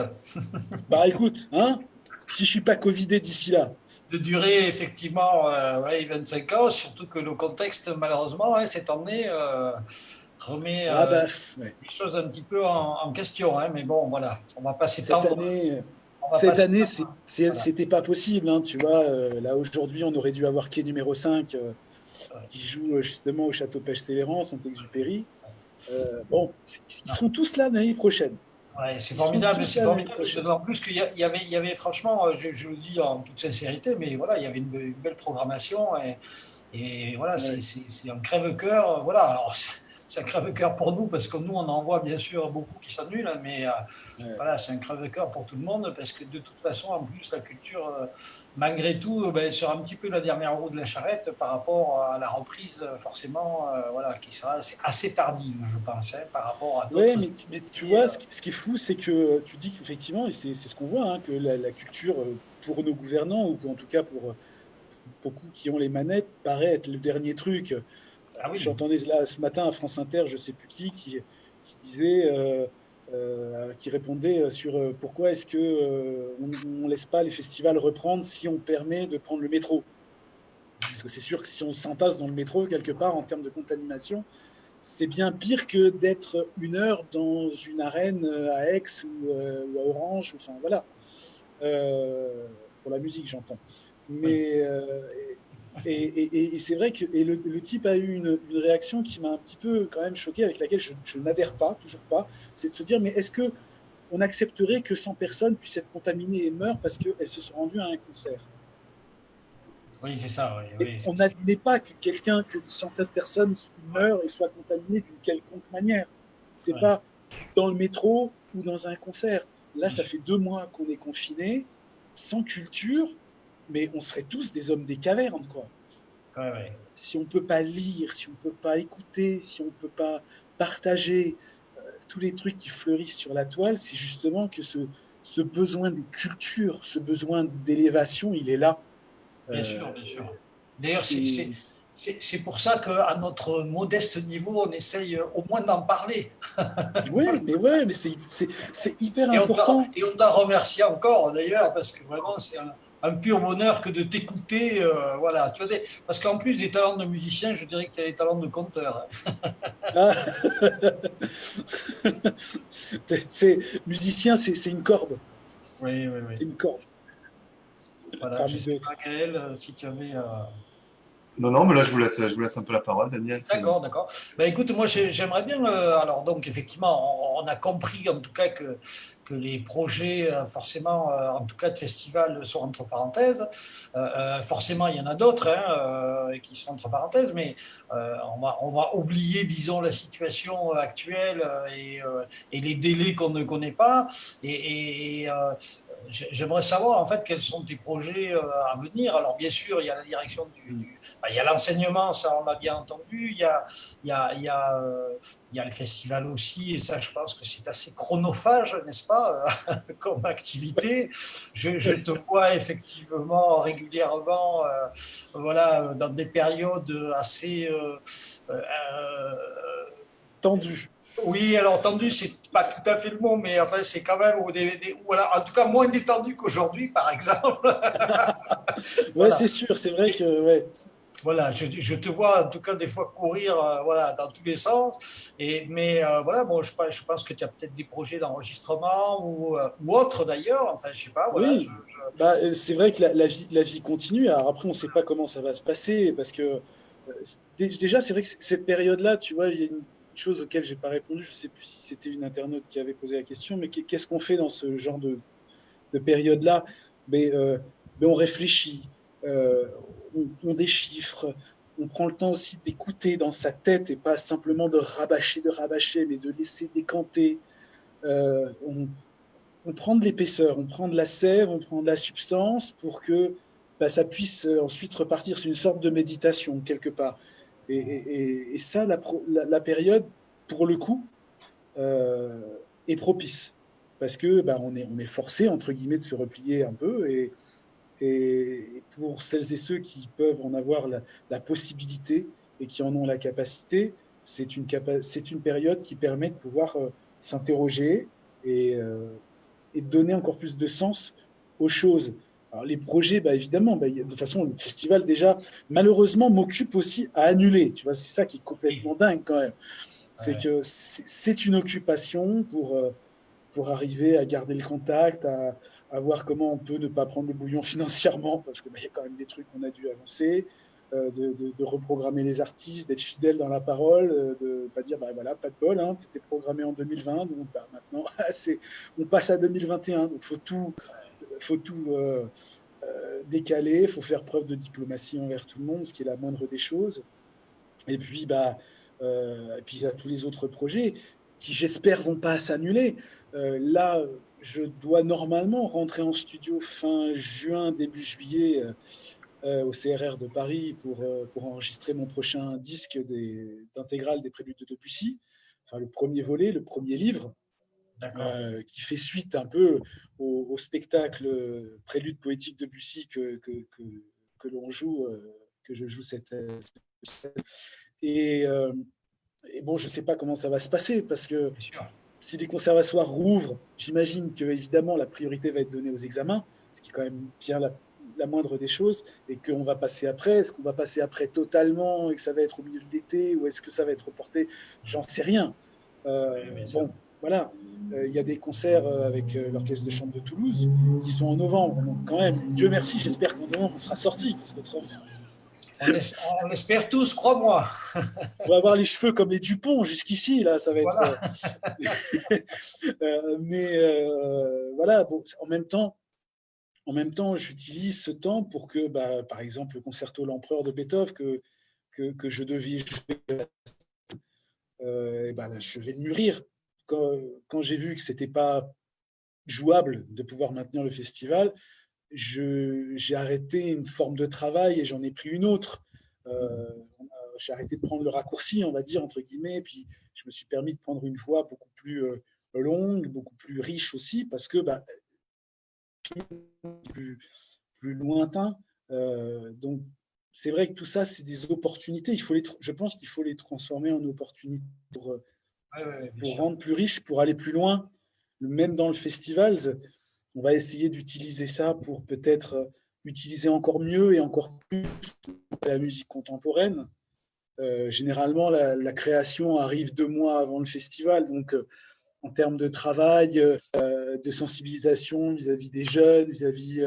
Bah écoute, hein, si je suis pas covidé d'ici là.
De durer effectivement 25 ans, surtout que le contexte, malheureusement, cette année, remet
Ouais.
les choses un petit peu en question. Mais bon, voilà, on va pas s'étendre.
Cette année, c'était pas possible. Hein, tu vois, là aujourd'hui, on aurait dû avoir quai numéro 5 qui joue justement au Château Pech-Céléran, Saint-Exupéry. Bon, ils seront tous là l'année prochaine.
Ouais, c'est formidable, c'est formidable. En plus qu'il y avait franchement, je le dis en toute sincérité, mais voilà, il y avait une belle programmation et voilà,
Ouais.
c'est un crève-cœur. Voilà, alors c'est un crève-cœur pour nous parce que nous on en voit bien sûr beaucoup qui s'annulent, mais voilà, c'est un crève-cœur pour tout le monde parce que de toute façon, en plus, la culture, malgré tout, sera un petit peu la dernière roue de la charrette par rapport à la reprise, forcément, voilà, qui sera assez tardive, je pense, par rapport à d'autres.
Ouais, mais tu vois, ce qui est fou, c'est que tu dis qu'effectivement, et c'est ce qu'on voit, hein, que la culture, pour nos gouvernants, ou en tout cas pour beaucoup qui ont les manettes, paraît être le dernier truc.
Ah oui.
J'entendais là ce matin à France Inter, je sais plus qui disait, qui répondait sur pourquoi est-ce que on laisse pas les festivals reprendre si on permet de prendre le métro. Parce que c'est sûr que si on s'entasse dans le métro quelque part en termes de contamination, c'est bien pire que d'être 1 heure dans une arène à Aix ou à Orange. Enfin voilà, pour la musique j'entends. Mais et c'est vrai que le type a eu une réaction qui m'a un petit peu quand même choqué, avec laquelle je n'adhère pas, toujours pas. C'est de se dire, mais est-ce que on accepterait que 100 personnes puissent être contaminées et meurent parce qu'elles se sont rendues à un concert?
Oui, c'est ça. Oui,
on n'admet pas que que 100 de personnes meurent et soient contaminées d'une quelconque manière. C'est pas dans le métro ou dans un concert. Là, ça fait 2 mois qu'on est confinés, sans culture, mais on serait tous des hommes des cavernes, quoi.
Ouais.
Si on peut pas lire, si on peut pas écouter, si on peut pas partager tous les trucs qui fleurissent sur la toile, c'est justement que ce besoin de culture, ce besoin d'élévation, il est là.
Bien
Euh,
sûr, bien sûr. D'ailleurs,
c'est,
c'est pour ça qu'à notre modeste niveau, on essaye au moins d'en parler.
ouais, mais c'est hyper important.
Et on t'a remercié encore, d'ailleurs, parce que vraiment, c'est un pur bonheur que de t'écouter. Voilà, tu vois, parce qu'en plus des talents de musicien, je dirais que tu as les talents de conteur, hein.
Ah, musicien, c'est une corde.
Oui, oui, oui.
C'est une corde
Voilà, je
parmi
ne sais pas,
d'autres.
Gaël, si tu avais.
Non, non, mais là, je vous laisse un peu la parole, Daniel.
D'accord, d'accord. Ben, écoute, moi j'aimerais bien. Alors, donc, effectivement, on a compris en tout cas que les projets, forcément, en tout cas de festival, sont entre parenthèses. Forcément, il y en a d'autres, hein, qui sont entre parenthèses, mais on va oublier, disons, la situation actuelle et les délais qu'on ne connaît pas. J'aimerais savoir en fait quels sont tes projets à venir. Alors, bien sûr, il y a la direction enfin, il y a l'enseignement, ça on l'a bien entendu, il y a, il y a, il y a le festival aussi, et ça je pense que c'est assez chronophage, n'est-ce pas, comme activité. Je te vois effectivement régulièrement voilà, dans des périodes assez...
Tendu.
oui, alors entendu, c'est pas tout à fait le mot, mais enfin, c'est quand même au DVD, voilà, en tout cas moins détendu qu'aujourd'hui, par exemple.
Ouais,
Voilà.
c'est sûr, c'est vrai que ouais.
Voilà, je te vois en tout cas des fois courir voilà, dans tous les sens. Mais voilà, bon, je pense que tu as peut-être des projets d'enregistrement ou autres d'ailleurs. Enfin, je sais pas, voilà.
Oui, bah, c'est vrai que la vie continue. Alors après, on ne sait pas comment ça va se passer parce que déjà, c'est vrai que cette période-là, tu vois, il y a une chose auquel j'ai pas répondu. Je ne sais plus si c'était une internaute qui avait posé la question, mais qu'est-ce qu'on fait dans ce genre de période-là? Mais, mais on réfléchit, euh, on déchiffre, on prend le temps aussi d'écouter dans sa tête et pas simplement de rabâcher, mais de laisser décanter. On prend de l'épaisseur, on prend de la sève, on prend de la substance pour que bah, ça puisse ensuite repartir sur une sorte de méditation quelque part. Et ça, la période, pour le coup, euh, est propice. Parce que bah, on est forcé, entre guillemets, de se replier un peu. Et pour celles et ceux qui peuvent en avoir la possibilité et qui en ont la capacité, c'est une période qui permet de pouvoir s'interroger et, et donner encore plus de sens aux choses. Alors, les projets, bah, évidemment, bah, de toute façon, le festival, déjà, malheureusement, m'occupe aussi à annuler. Tu vois, c'est ça qui est
Oui,
complètement dingue quand même. C'est
ouais.
que c'est une occupation pour arriver à garder le contact, à voir comment on peut ne pas prendre le bouillon financièrement, parce qu'il bah, y a quand même des trucs qu'on a dû avancer, de reprogrammer les artistes, d'être fidèle dans la parole, de ne pas dire, bah, voilà, pas de bol, hein, tu étais programmé en 2020, donc bah, maintenant, on passe à 2021, donc faut tout décaler, il faut faire preuve de diplomatie envers tout le monde, ce qui est la moindre des choses. Et puis, à tous les autres projets qui, j'espère, vont pas s'annuler. Là, je dois normalement rentrer en studio fin juin, début juillet au CRR de Paris pour enregistrer mon prochain disque d'intégrale des Préludes de Debussy, enfin, le premier volet, le premier livre,
D'accord.
qui fait suite un peu au spectacle Prélude poétique de Debussy que l'on joue, que je joue et, euh, et bon, je ne sais pas comment ça va se passer parce que
Bien sûr.
si les conservatoires rouvrent, j'imagine que évidemment la priorité va être donnée aux examens, ce qui est quand même bien la moindre des choses, et qu'on va passer après. Est-ce qu'on va passer après totalement et que ça va être au milieu de l'été ou est-ce que ça va être reporté? J'en sais rien.
Oui, bien sûr.
Bon, voilà. Il y a des concerts avec l'Orchestre de Chambre de Toulouse qui sont en novembre. Donc quand même, Dieu merci, j'espère qu'en novembre on sera sorti parce qu'autrement
On l'espère tous, crois-moi.
on va avoir les cheveux comme les Dupont jusqu'ici. Là, ça va être.
Voilà.
Voilà. Bon, en même temps, j'utilise ce temps pour que, bah, par exemple, le concerto L'Empereur de Beethoven que je devais jouer, bah, je vais le mûrir. Quand j'ai vu que c'était pas jouable de pouvoir maintenir le festival, j'ai arrêté une forme de travail et j'en ai pris une autre. Euh, j'ai arrêté de prendre le raccourci, on va dire, entre guillemets, puis je me suis permis de prendre une voie beaucoup plus longue, beaucoup plus riche aussi, parce que bah, plus, plus lointain. Donc, c'est vrai que tout ça, c'est des opportunités. Je pense qu'il faut les transformer en opportunités pour rendre plus riche, pour aller plus loin. Même dans le festival, on va essayer d'utiliser ça pour peut-être utiliser encore mieux et encore plus la musique contemporaine. Généralement, la création arrive 2 mois avant le festival. Donc, en termes de travail, de sensibilisation vis-à-vis des jeunes, vis-à-vis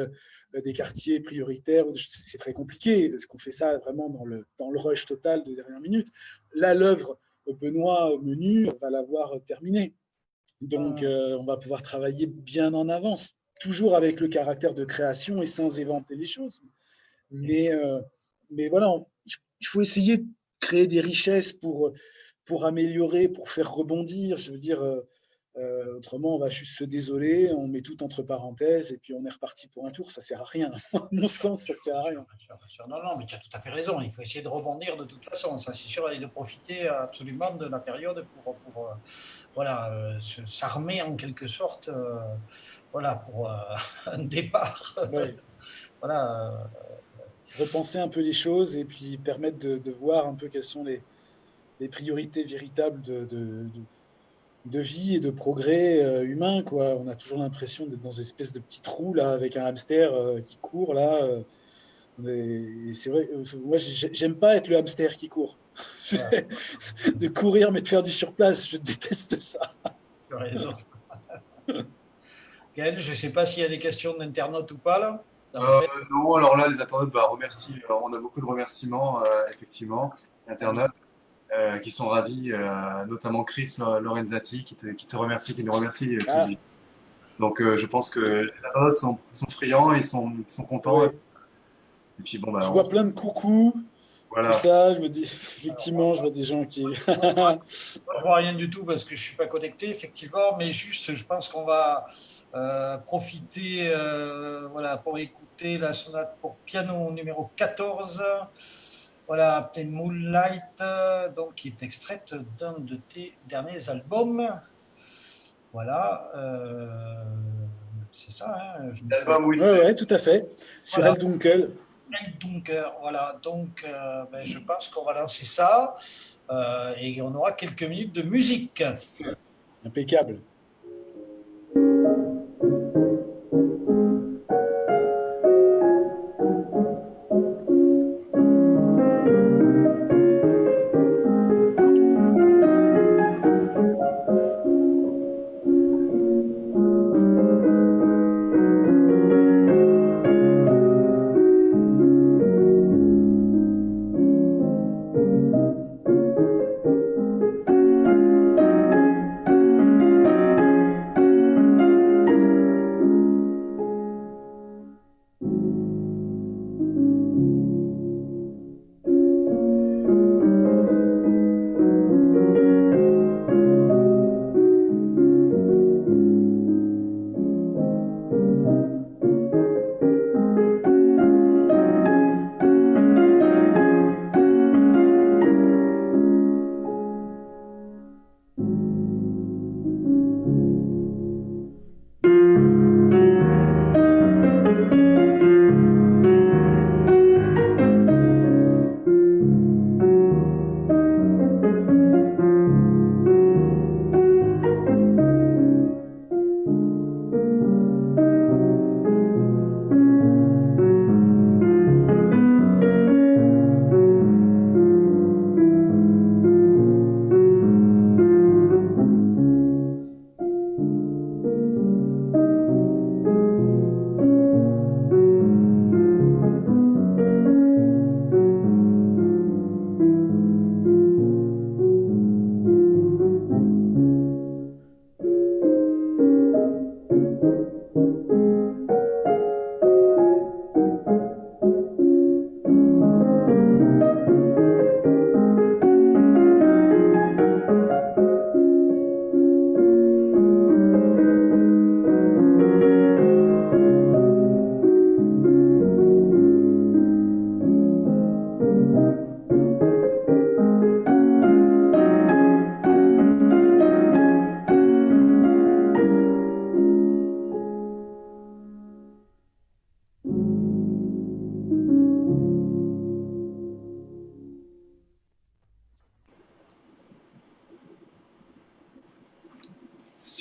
des quartiers prioritaires, c'est très compliqué parce qu'on fait ça vraiment dans le rush total de dernière minute. Là, l'œuvre Benoît Menu va l'avoir terminée. Donc, on va pouvoir travailler bien en avance, toujours avec le caractère de création et sans éventer les choses. Mais voilà, il faut essayer de créer des richesses pour améliorer, pour faire rebondir. Je veux dire, autrement, on va juste se désoler, on met tout entre parenthèses et puis on est reparti pour un tour. Ça ne sert à rien. À mon sens, ça ne sert à rien.
Bien sûr. Non, mais tu as tout à fait raison. Il faut essayer de rebondir de toute façon. Ça, c'est sûr, et de profiter absolument de la période pour s'armer en quelque sorte pour un départ.
Ouais.
Voilà.
Repenser un peu les choses et puis permettre de voir un peu quelles sont les priorités véritables de vie et de progrès humain, quoi. On a toujours l'impression d'être dans une espèce de petit trou là, avec un hamster qui court là. Et c'est vrai, moi j'aime pas être le hamster qui court. Ouais. De courir mais de faire du surplace, je déteste ça.
Tu as raison. Gaël, je ne sais pas s'il y a des questions d'internautes ou pas là.
Non, alors là, les internautes, remercie. On a beaucoup de remerciements, effectivement, internautes qui sont ravis, notamment Chris Lorenzati qui te remercie, qui nous remercie. Donc, je pense que les internautes sont friands, ils sont contents.
Ouais.
Et puis,
je vois plein de coucous, voilà. Tout ça, je me dis, effectivement, je vois des gens qui...
Je ne vois rien du tout parce que je ne suis pas connecté, effectivement, mais juste, je pense qu'on va profiter pour écouter la sonate pour piano numéro 14, appelée Moonlight, donc, qui est extraite d'un de tes derniers albums. Voilà, c'est ça. Hein,
l'album, oui,
ouais, tout à fait, sur El Dunkel.
Dunker, voilà, donc je pense qu'on va lancer ça et on aura quelques minutes de musique.
Impeccable.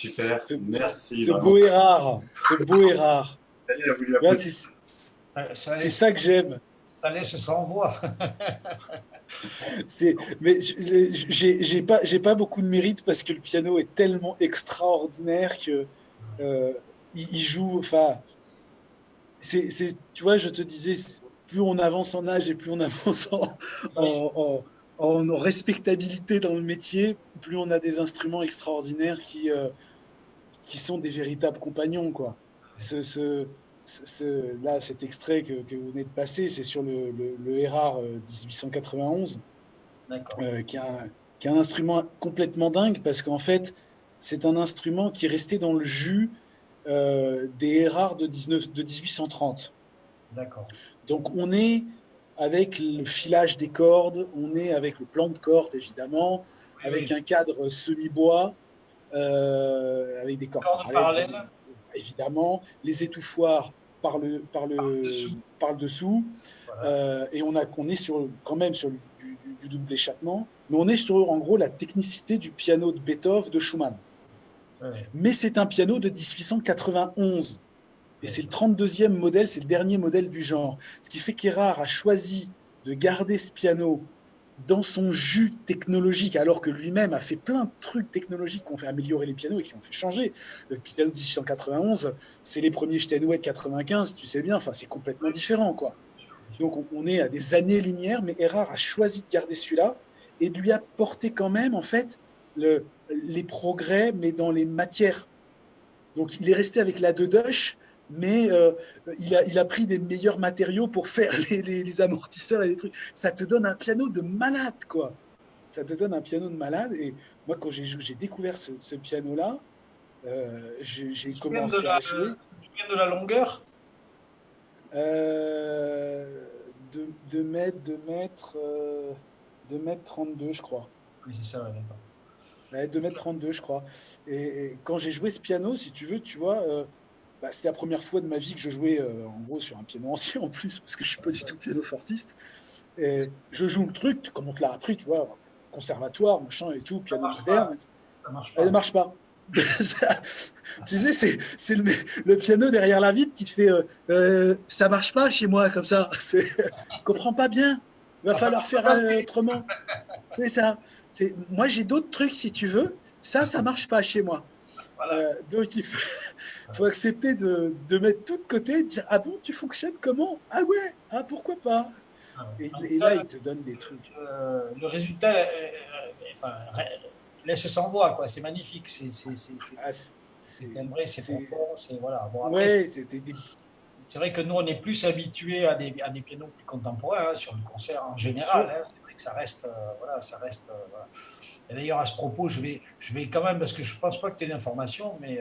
Super, merci.
Ce
vraiment.
beau et rare. Ce beau et rare.
Daniel a voulu
Ouais,
applaudir.
c'est ça que j'aime.
Ça laisse sans voix.
Mais j'ai pas beaucoup de mérite parce que le piano est tellement extraordinaire que il joue. Enfin, tu vois, je te disais, plus on avance en âge et plus on avance en respectabilité dans le métier, plus on a des instruments extraordinaires qui sont des véritables compagnons, quoi. Là, cet extrait que vous venez de passer, c'est sur le Erard 1891,
D'accord.
qui est un instrument complètement dingue parce qu'en fait, c'est un instrument qui est resté dans le jus des Erards de 1830.
D'accord.
Donc, on est avec le filage des cordes, on est avec le plan de corde, évidemment, avec un cadre semi-bois, avec des cordes parallèles, évidemment, les étouffoirs par le dessous,
Voilà.
et on est quand même sur du double échappement, mais on est sur, en gros, la technicité du piano de Beethoven, de Schumann.
Ouais.
Mais c'est un piano de 1891. Et c'est le 32e modèle, c'est le dernier modèle du genre. Ce qui fait qu'Erard a choisi de garder ce piano dans son jus technologique, alors que lui-même a fait plein de trucs technologiques qui ont fait améliorer les pianos et qui ont fait changer. Le piano de 1891, c'est les premiers Steinway de 95, tu sais bien, enfin, c'est complètement différent, quoi. Donc on est à des années-lumière, mais Erard a choisi de garder celui-là et de lui apporter quand même, en fait, les progrès, mais dans les matières. Donc il est resté avec la Dedoche, mais il a pris des meilleurs matériaux pour faire les amortisseurs et les trucs. Ça te donne un piano de malade, quoi. Ça te donne un piano de malade. Et moi, quand j'ai découvert ce piano-là, j'ai commencé à jouer.
Tu viens de la longueur?
2 mètres 32, je crois.
Oui, c'est ça, ouais, d'accord.
Ouais, 2 mètres 32, je crois. Et quand j'ai joué ce piano, si tu veux, tu vois, c'est la première fois de ma vie que je jouais en gros sur un piano ancien en plus, parce que je suis pas du tout pianofortiste. Et je joue le truc, comme on te l'a appris, tu vois, conservatoire, machin et tout, piano moderne.
Ça marche
Elle
pas.
ne marche pas. Tu sais, c'est le piano derrière la vitre qui te fait ça marche pas chez moi comme ça. Je comprends pas bien. Il va falloir faire autrement. C'est ça. Moi, j'ai d'autres trucs si tu veux. Ça marche pas chez moi.
Voilà.
Donc, il faut accepter de mettre tout de côté et de dire ah bon, tu fonctionnes comment? Ah ouais, ah pourquoi pas? Et là, il te donne des trucs.
Le résultat, enfin, laisse sans voix, quoi. C'est magnifique. C'est timbré, c'est profond, c'est voilà. Bon, après,
ouais,
c'est vrai que nous, on est plus habitués à des pianos plus contemporains, hein, sur le concert en général. Hein. C'est vrai que ça reste, voilà, ça reste. Voilà. Et d'ailleurs, à ce propos, je vais quand même, parce que je ne pense pas que tu aies l'information, mais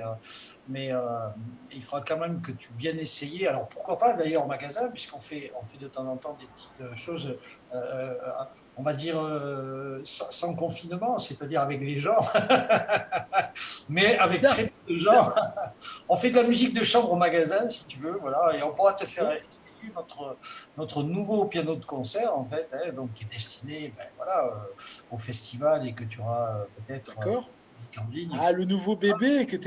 il faudra quand même que tu viennes essayer. Alors, pourquoi pas d'ailleurs au magasin, puisqu'on fait de temps en temps des petites choses, on va dire, sans confinement, c'est-à-dire avec les gens, mais avec très peu de gens. On fait de la musique de chambre au magasin, si tu veux, voilà, et on pourra te faire essayer notre nouveau piano de concert, en fait, hein, donc, qui est destiné voilà, au festival et que tu auras peut-être
en ligne. Ah, le nouveau bébé que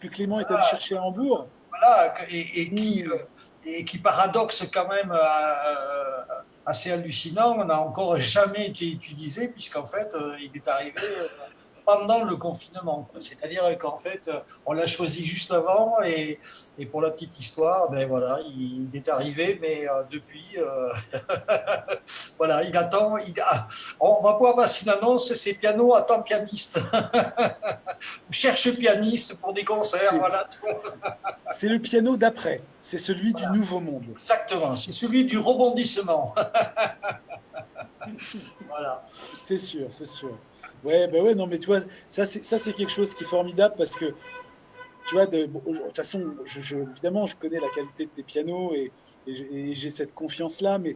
Clément est allé chercher à Hambourg.
Voilà, et qui paradoxe quand même assez hallucinant, on n'a encore jamais été utilisé, puisqu'en fait, il est arrivé pendant le confinement. C'est-à-dire qu'en fait, on l'a choisi juste avant et pour la petite histoire, ben voilà, il est arrivé, mais depuis, voilà, il attend. On va pouvoir passer une annonce, c'est piano attend pianiste. Cherche pianiste pour des concerts, voilà.
C'est le piano d'après, c'est celui du nouveau monde.
Exactement, c'est celui du rebondissement. Voilà.
C'est sûr, c'est sûr. Ouais, ben ouais, non, mais tu vois, ça c'est quelque chose qui est formidable parce que, tu vois, de toute façon, évidemment, je connais la qualité de tes pianos et j'ai cette confiance-là, mais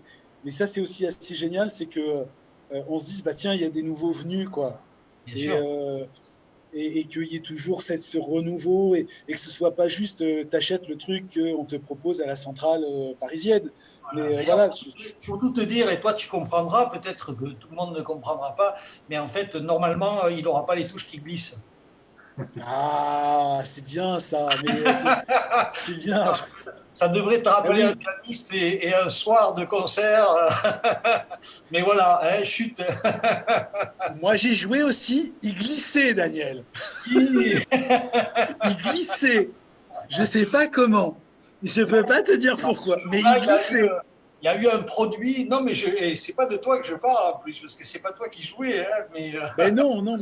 ça c'est aussi assez génial, c'est que on se dise, bah tiens, il y a des nouveaux venus, quoi.
Bien sûr.
Et qu'il y ait toujours ce renouveau et que ce soit pas juste t'achètes le truc qu'on te propose à la centrale parisienne.
Voilà.
Mais voilà,
pour tout te dire, et toi tu comprendras, peut-être que tout le monde ne comprendra pas, mais en fait, normalement, il n'aura pas les touches qui glissent.
Ah, c'est bien ça, mais c'est bien.
Ça devrait te
Ah
rappeler un
oui,
pianiste et un soir de concert. Mais voilà, hein, chut.
moi j'ai joué aussi, il glissait, Daniel.
Oui.
Il glissait. Je sais pas comment. Je peux pas te dire pourquoi, mais
Là,
il glissait.
il y a eu un produit. Non, mais c'est pas de toi que je parle en plus, parce que c'est pas toi qui jouais, hein,
Ben non, non,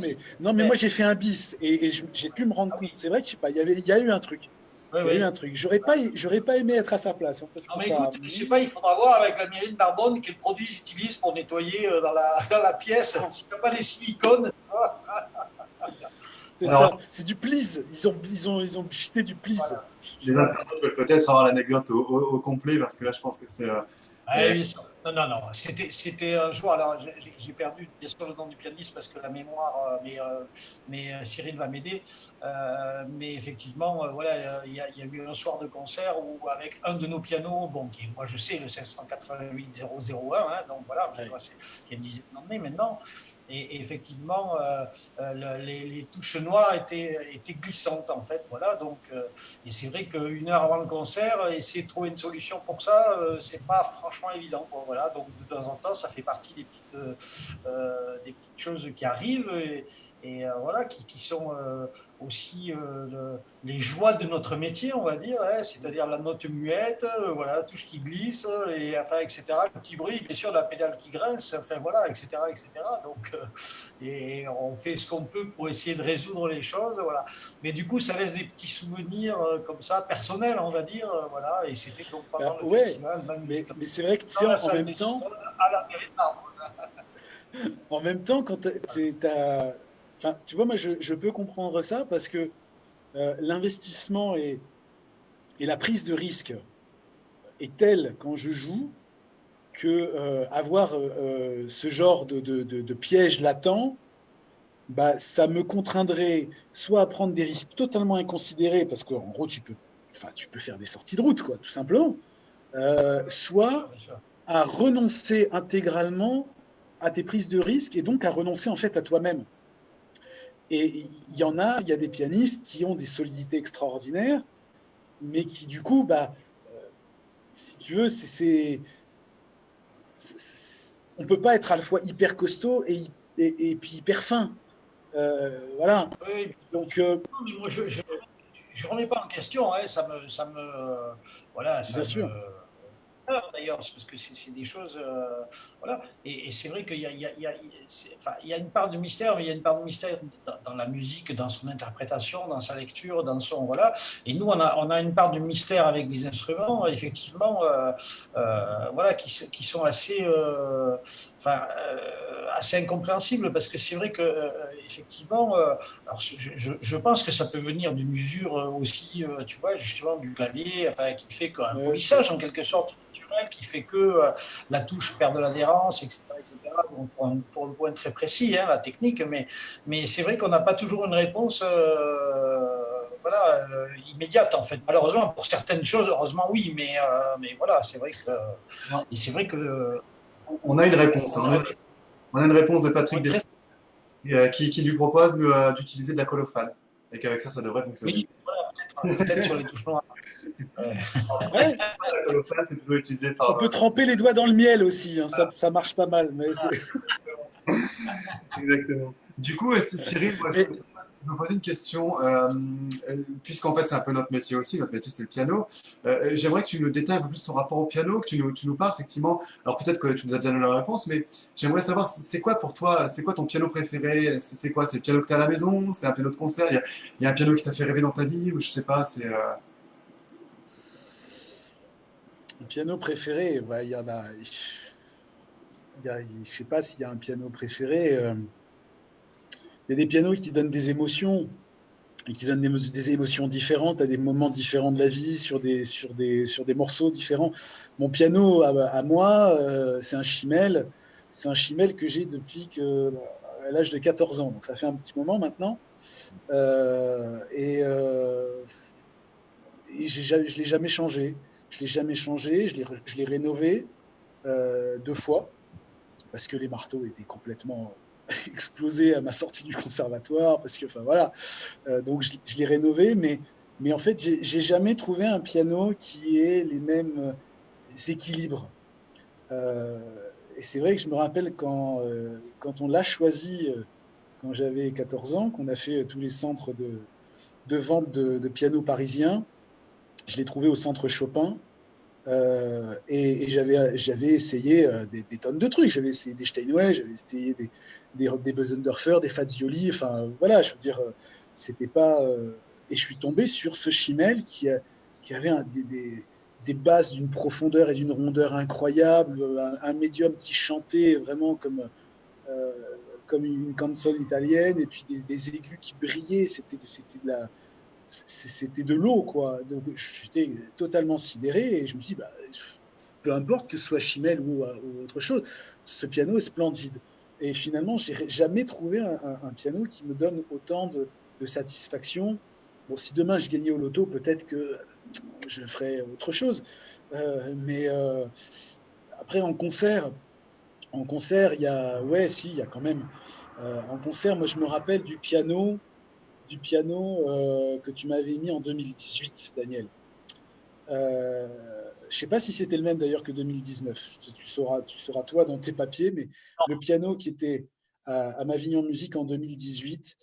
mais moi j'ai fait un bis et j'ai pu me rendre
ah
compte.
oui,
C'est vrai que je sais pas, il y a eu un truc.
oui,
Il y a eu un
oui.
truc. J'aurais pas aimé être à sa place, hein, parce
Non,
que
mais
ça.
écoute, je sais pas, il faudra voir avec la mairie de Narbonne quel produit ils utilisent pour nettoyer dans la pièce.
Ah,
S'il n'y a pas des silicones,
c'est
Alors,
ça. C'est du please. Ils ont jeté du please.
voilà.
les internautes veulent peut-être avoir l'anecdote au complet, parce que là, je pense que c'est.
Ah,
Euh,
oui, non, non, non. C'était un jour. Alors, j'ai perdu bien sûr le nom du pianiste parce que la mémoire, Cyril va m'aider. Mais effectivement, voilà, il y a eu un soir de concert où, avec un de nos pianos, bon, qui, moi je sais, le 588 001, hein, donc voilà,
Ouais.
c'est qui a une dizaine d'années maintenant. Et effectivement, les touches noires étaient glissantes en fait, voilà. Donc, et c'est vrai qu'une heure avant le concert, essayer de trouver une solution pour ça, c'est pas franchement évident, quoi. Voilà, donc de temps en temps, ça fait partie des petites choses qui arrivent voilà, qui sont aussi les joies de notre métier, on va dire, hein, c'est-à-dire la note muette, voilà, la touche qui glisse, et enfin, etc. Le petit bruit, bien sûr, la pédale qui grince, enfin voilà, etc., etc. Donc, et on fait ce qu'on peut pour essayer de résoudre les choses, voilà. Mais du coup, ça laisse des petits souvenirs comme ça, personnels, on va dire, voilà. Et c'était donc
Bah,
pendant le
ouais.
festival, même musique
Mais c'est vrai que tu sais,
dans la
en
salle
même
des
temps,
Cigales, à la mairie de Narbonne.
quand enfin, tu vois, moi je peux comprendre ça parce que l'investissement et la prise de risque est telle quand je joue que avoir ce genre de piège latent, bah, ça me contraindrait soit à prendre des risques totalement inconsidérés, parce qu'en gros, tu peux faire des sorties de route, quoi, tout simplement,
Bien sûr,
soit
bien sûr.
à renoncer intégralement à tes prises de risques et donc à renoncer en fait à toi-même. Et il y a des pianistes qui ont des solidités extraordinaires, mais qui du coup, bah, si tu veux, on peut pas être à la fois hyper costaud et puis hyper fin. Voilà.
Oui,
Donc,
non, mais moi, je remets pas en question, hein, voilà,
bien
ça me,
sûr.
d'ailleurs, c'est parce que c'est des choses, voilà. Et c'est vrai qu'il y a, enfin, il y a une part de mystère, mais il y a une part de mystère dans la musique, dans son interprétation, dans sa lecture, dans son, voilà. Et nous, on a une part de mystère avec des instruments, effectivement, voilà, qui sont assez, enfin, assez incompréhensibles, parce que c'est vrai que, effectivement, alors je pense que ça peut venir d'une usure aussi, tu vois, justement, du clavier, enfin, qui fait qu'un polissage en quelque sorte naturel, qui fait que la touche perd de l'adhérence, etc., etc. Bon, pour le point très précis, hein, la technique, mais c'est vrai qu'on n'a pas toujours une réponse voilà, immédiate en fait. Malheureusement, pour certaines choses, heureusement oui, mais voilà, c'est vrai que et c'est vrai que
on a une réponse.
on
Hein.
aurait,
On a une réponse de
on
Patrick
est très,
qui lui propose d'utiliser de la colophane. Et qu'avec ça, ça devrait fonctionner.
oui, voilà, peut-être sur les touches noires.
Ouais,
La colophane, c'est plutôt utilisé
on
par.
peut tremper les doigts dans le miel aussi, hein, ça marche pas mal.
Exactement. Du coup, Cyril, moi,
Mais
je me posais une question, puisqu'en fait c'est un peu notre métier aussi, notre métier c'est le piano. J'aimerais que tu nous détailles un peu plus ton rapport au piano, que tu nous parles effectivement. Alors peut-être que tu nous as déjà donné la réponse, mais j'aimerais savoir c'est quoi pour toi, c'est quoi ton piano préféré? C'est quoi? C'est le piano que tu as à la maison? C'est un piano de concert? Il y a un piano qui t'a fait rêver dans ta vie? Ou je sais pas, c'est.
mon piano préféré, bah, il y en a. Je sais pas s'il y a un piano préféré. Il y a des pianos qui donnent des émotions et qui donnent des émotions différentes à des moments différents de la vie, sur des morceaux différents. Mon piano, à moi, c'est un Chimel. C'est un Chimel que j'ai à l'âge de 14 ans. Donc ça fait un petit moment maintenant. Euh, et euh, je ne l'ai jamais changé. Je l'ai jamais changé. Je l'ai rénové 2 fois parce que les marteaux étaient complètement explosé à ma sortie du conservatoire parce que, enfin voilà, donc je l'ai rénové, mais en fait, j'ai jamais trouvé un piano qui ait les mêmes équilibres. Euh, et c'est vrai que je me rappelle quand on l'a choisi, quand j'avais 14 ans, qu'on a fait tous les centres de vente de pianos parisiens, je l'ai trouvé au centre Chopin. Et j'avais essayé des tonnes de trucs. J'avais essayé des Steinway, j'avais essayé des Bösendorfer, des Fazioli. Enfin, voilà, je veux dire, c'était pas. Et je suis tombé sur ce Schimmel qui avait des basses d'une profondeur et d'une rondeur incroyable, un médium qui chantait vraiment euh, comme une canzone italienne, et puis des aigus qui brillaient. C'était de l'eau, quoi. Donc, j'étais totalement sidéré et je me suis dit, bah, peu importe que ce soit Chimel ou autre chose, ce piano est splendide. Et finalement, j'ai jamais trouvé un piano qui me donne autant de satisfaction. Bon, si demain je gagnais au loto, peut-être que je ferais autre chose. Mais après, en concert, il y a, ouais, si, il y a quand même. En concert, moi, je me rappelle du piano que tu m'avais mis en 2018, Daniel. Je ne sais pas si c'était le même d'ailleurs que 2019. Tu sauras toi dans tes papiers, mais le piano qui était à Mavignon Musique en 2018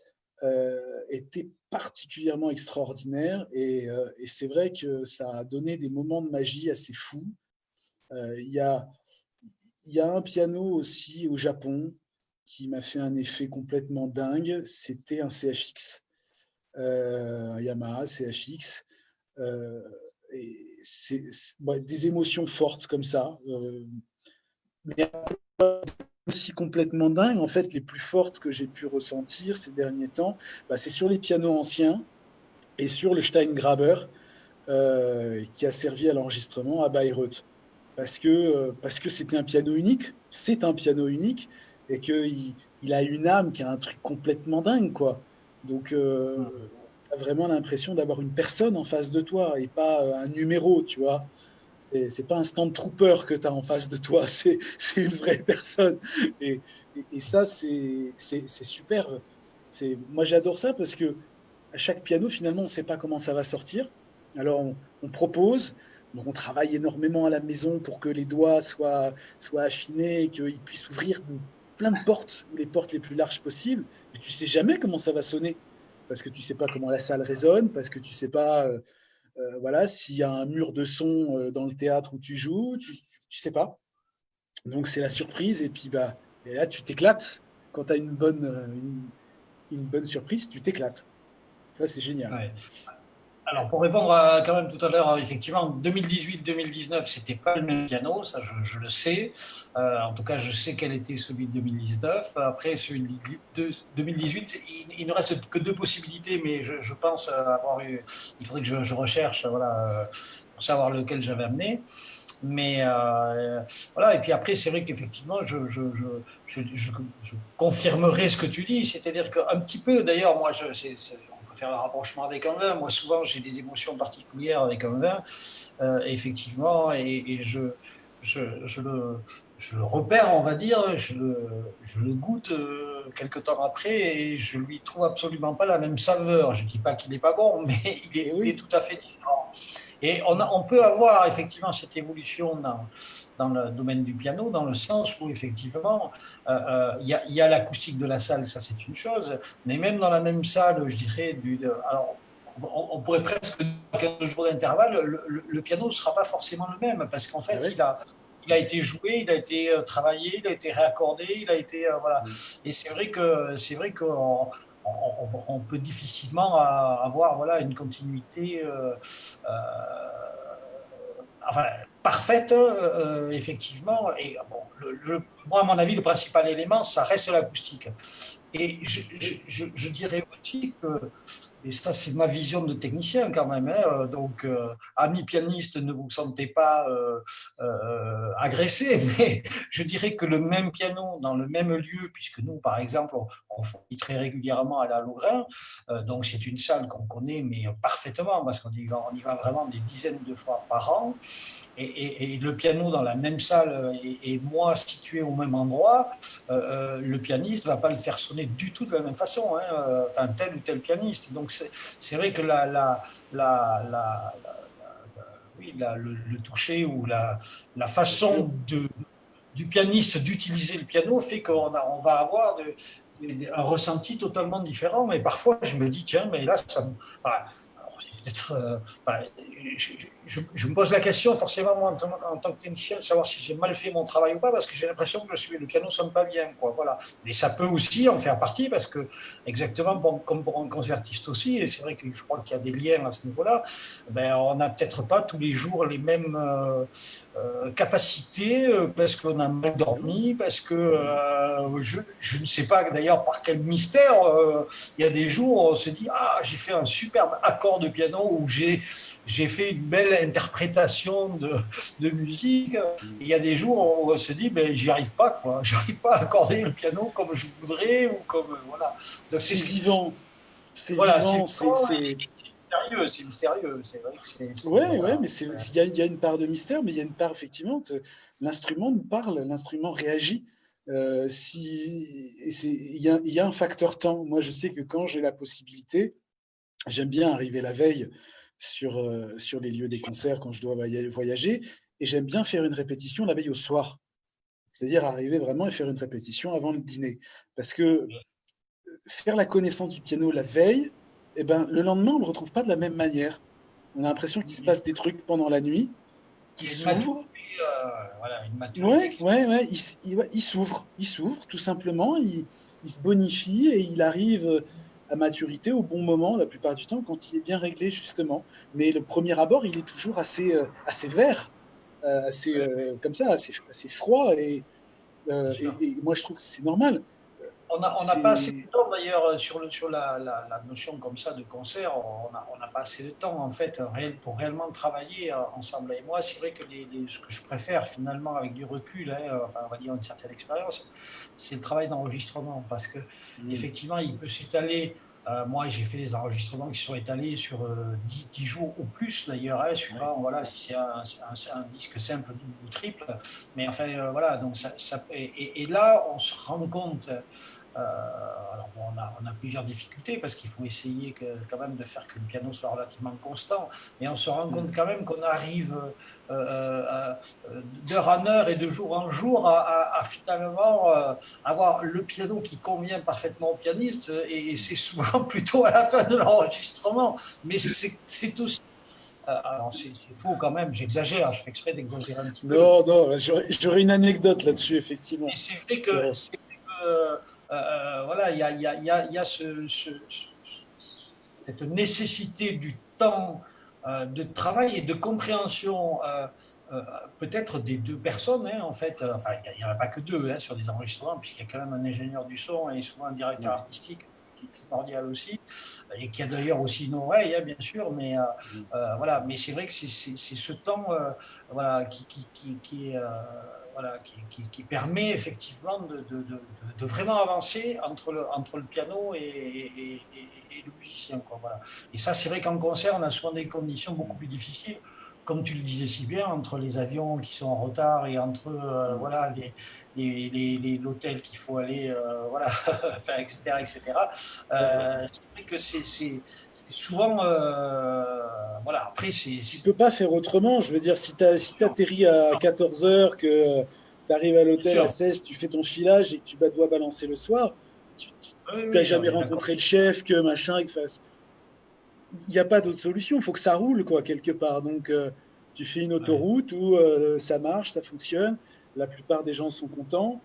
était particulièrement extraordinaire et c'est vrai que ça a donné des moments de magie assez fous. Il y a, y a un piano aussi au Japon qui m'a fait un effet complètement dingue. C'était un CFX, un Yamaha CFX. Euh, et des émotions fortes comme ça, mais aussi complètement dingue. En fait, les plus fortes que j'ai pu ressentir ces derniers temps, bah, c'est sur les pianos anciens et sur le Steingraber qui a servi à l'enregistrement à Bayreuth. Parce que c'était un piano unique, c'est un piano unique, et qu'il a une âme qui a un truc complètement dingue, quoi. Donc, tu as vraiment l'impression d'avoir une personne en face de toi et pas un numéro, tu vois. C'est pas un stand trooper que tu as en face de toi, c'est une vraie personne. Et ça, c'est super. Moi, j'adore ça parce que à chaque piano, finalement, on ne sait pas comment ça va sortir. Alors, on propose, donc on travaille énormément à la maison pour que les doigts soient affinés et qu'ils puissent ouvrir plein de portes, ou les portes les plus larges possibles. Mais tu sais jamais comment ça va sonner, parce que tu sais pas comment la salle résonne, parce que tu sais pas, voilà, s'il y a un mur de son dans le théâtre où tu joues, tu sais pas. Donc c'est la surprise, et puis bah, et là tu t'éclates. Quand tu as une bonne surprise, tu t'éclates. Ça, c'est génial.
Ouais. Alors, pour répondre quand même tout à l'heure, effectivement, 2018-2019, c'était pas le même piano, ça je le sais. En tout cas, je sais quel était celui de 2019. Après, celui de 2018, il ne reste que deux possibilités, mais je pense avoir eu. Il faudrait que je recherche, voilà, pour savoir lequel j'avais amené. Mais voilà, et puis après, c'est vrai qu'effectivement, je confirmerai ce que tu dis, c'est-à-dire qu'un petit peu, d'ailleurs, moi, on peut faire le rapprochement avec un vin. Moi, souvent, j'ai des émotions particulières avec un vin, effectivement, et je le repère, on va dire, je le goûte quelque temps après, et je lui trouve absolument pas la même saveur. Je dis pas qu'il n'est pas bon, mais
Et
il est
oui,
tout à fait différent. Et on peut avoir effectivement cette évolution dans le domaine du piano, dans le sens où effectivement, il y a l'acoustique de la salle, ça c'est une chose, mais même dans la même salle, je dirais, alors on pourrait presque, à 15 jours d'intervalle, le piano ne sera pas forcément le même, parce qu'en
ah
fait,
ouais.
il a été joué, il a été travaillé, il a été réaccordé, il a été voilà.
Mm.
Et c'est vrai qu'on on peut difficilement avoir voilà une continuité euh, enfin parfaite effectivement. Et bon, moi à mon avis le principal élément ça reste l'acoustique. Et je dirais aussi que et ça, c'est ma vision de technicien quand même, hein. Donc, amis pianistes, ne vous sentez pas agressés, mais je dirais que le même piano dans le même lieu, puisque nous, par exemple, on fait très régulièrement à la Lougrain, donc c'est une salle qu'on connaît mais parfaitement parce on y va vraiment des dizaines de fois par an. Et le piano dans la même salle et moi situé au même endroit, le pianiste ne va pas le faire sonner du tout de la même façon, hein, enfin tel ou tel pianiste. Donc c'est vrai que oui, le toucher ou la façon du pianiste d'utiliser le piano fait on va avoir un ressenti totalement différent. Et parfois, je me dis, tiens, mais là, voilà. Peut-être, enfin, je me pose la question forcément moi, en tant que technicien de savoir si j'ai mal fait mon travail ou pas parce que j'ai l'impression que le piano ne sonne pas bien, quoi, voilà. Mais ça peut aussi en faire partie parce que exactement bon, comme pour un concertiste aussi, et c'est vrai que je crois qu'il y a des liens à ce niveau-là, ben, on n'a peut-être pas tous les jours les mêmes capacités parce qu'on a mal dormi, parce que je ne sais pas d'ailleurs par quel mystère il y a des jours où on se dit ah j'ai fait un superbe accord de piano où j'ai fait une belle interprétation de musique. Et il y a des jours où on se dit ben j'y arrive pas, quoi, j'arrive pas à accorder le piano comme je voudrais ou comme voilà.
Donc c'est vivant, c'est
voilà,
vivant,
c'est mystérieux, c'est vrai que c'est
ouais,
voilà.
mais il y a une part de mystère, mais il y a une part effectivement, l'instrument nous parle, l'instrument réagit. Il y a un facteur temps. Moi, je sais que quand j'ai la possibilité, j'aime bien arriver la veille sur les lieux des concerts quand je dois voyager, et j'aime bien faire une répétition la veille au soir. C'est-à-dire arriver vraiment et faire une répétition avant le dîner. Parce que faire la connaissance du piano la veille, eh ben, le lendemain, on ne le retrouve pas de la même manière. On a l'impression qu'il se passe des trucs pendant la nuit qui s'ouvrent.
Voilà, une maturité.
Ouais, il s'ouvre, tout simplement, il se bonifie et il arrive à maturité au bon moment, la plupart du temps, quand il est bien réglé, justement. Mais le premier abord, il est toujours assez vert, comme ça, assez froid, et moi, je trouve que c'est normal.
On n'a pas assez de temps d'ailleurs sur la notion comme ça de concert, on n'a pas assez de temps en fait pour réellement travailler ensemble. Et moi, c'est vrai que ce que je préfère finalement avec du recul, hein, enfin, on va dire une certaine expérience, c'est le travail d'enregistrement parce que effectivement, il peut s'étaler. Moi, j'ai fait des enregistrements qui sont étalés sur 10 jours ou plus d'ailleurs, hein, suivant voilà, si c'est un disque simple ou triple. Mais enfin, voilà, donc et là, on se rend compte. Alors bon, on a plusieurs difficultés parce qu'il faut essayer quand même de faire que le piano soit relativement constant, mais on se rend compte quand même qu'on arrive d'heure en heure et de jour en jour à finalement avoir le piano qui convient parfaitement au pianiste, et c'est souvent plutôt à la fin de l'enregistrement, mais c'est aussi alors c'est faux quand même, j'exagère, je fais exprès d'exagérer un petit peu.
Non, j'aurais une anecdote là-dessus, effectivement.
Mais c'est vrai que voilà, il y a cette nécessité du temps de travail et de compréhension peut-être des deux personnes, hein, en fait. Enfin, il n'y en a pas que deux hein, sur des enregistrements, puisqu'il y a quand même un ingénieur du son et souvent un directeur artistique qui est primordial aussi, et qui a d'ailleurs aussi une oreille, hein, bien sûr, mais voilà. Mais c'est vrai que c'est ce temps voilà, qui est voilà, qui permet effectivement de vraiment avancer entre le piano et le musicien, quoi, voilà. Et ça, c'est vrai qu'en concert, on a souvent des conditions beaucoup plus difficiles, comme tu le disais si bien, entre les avions qui sont en retard et entre voilà, l'hôtel qu'il faut aller, voilà, enfin, etc. etc. C'est vrai que c'est souvent, voilà, après,
tu peux pas faire autrement. Je veux dire, si tu atterris à 14 heures, que tu arrives à l'hôtel à 16, tu fais ton filage et que tu dois balancer le soir, tu n'as jamais rencontré le chef, que machin, il n'y a pas d'autre solution. Il faut que ça roule, quoi, quelque part. Donc, tu fais une autoroute où ça marche, ça fonctionne. La plupart des gens sont contents.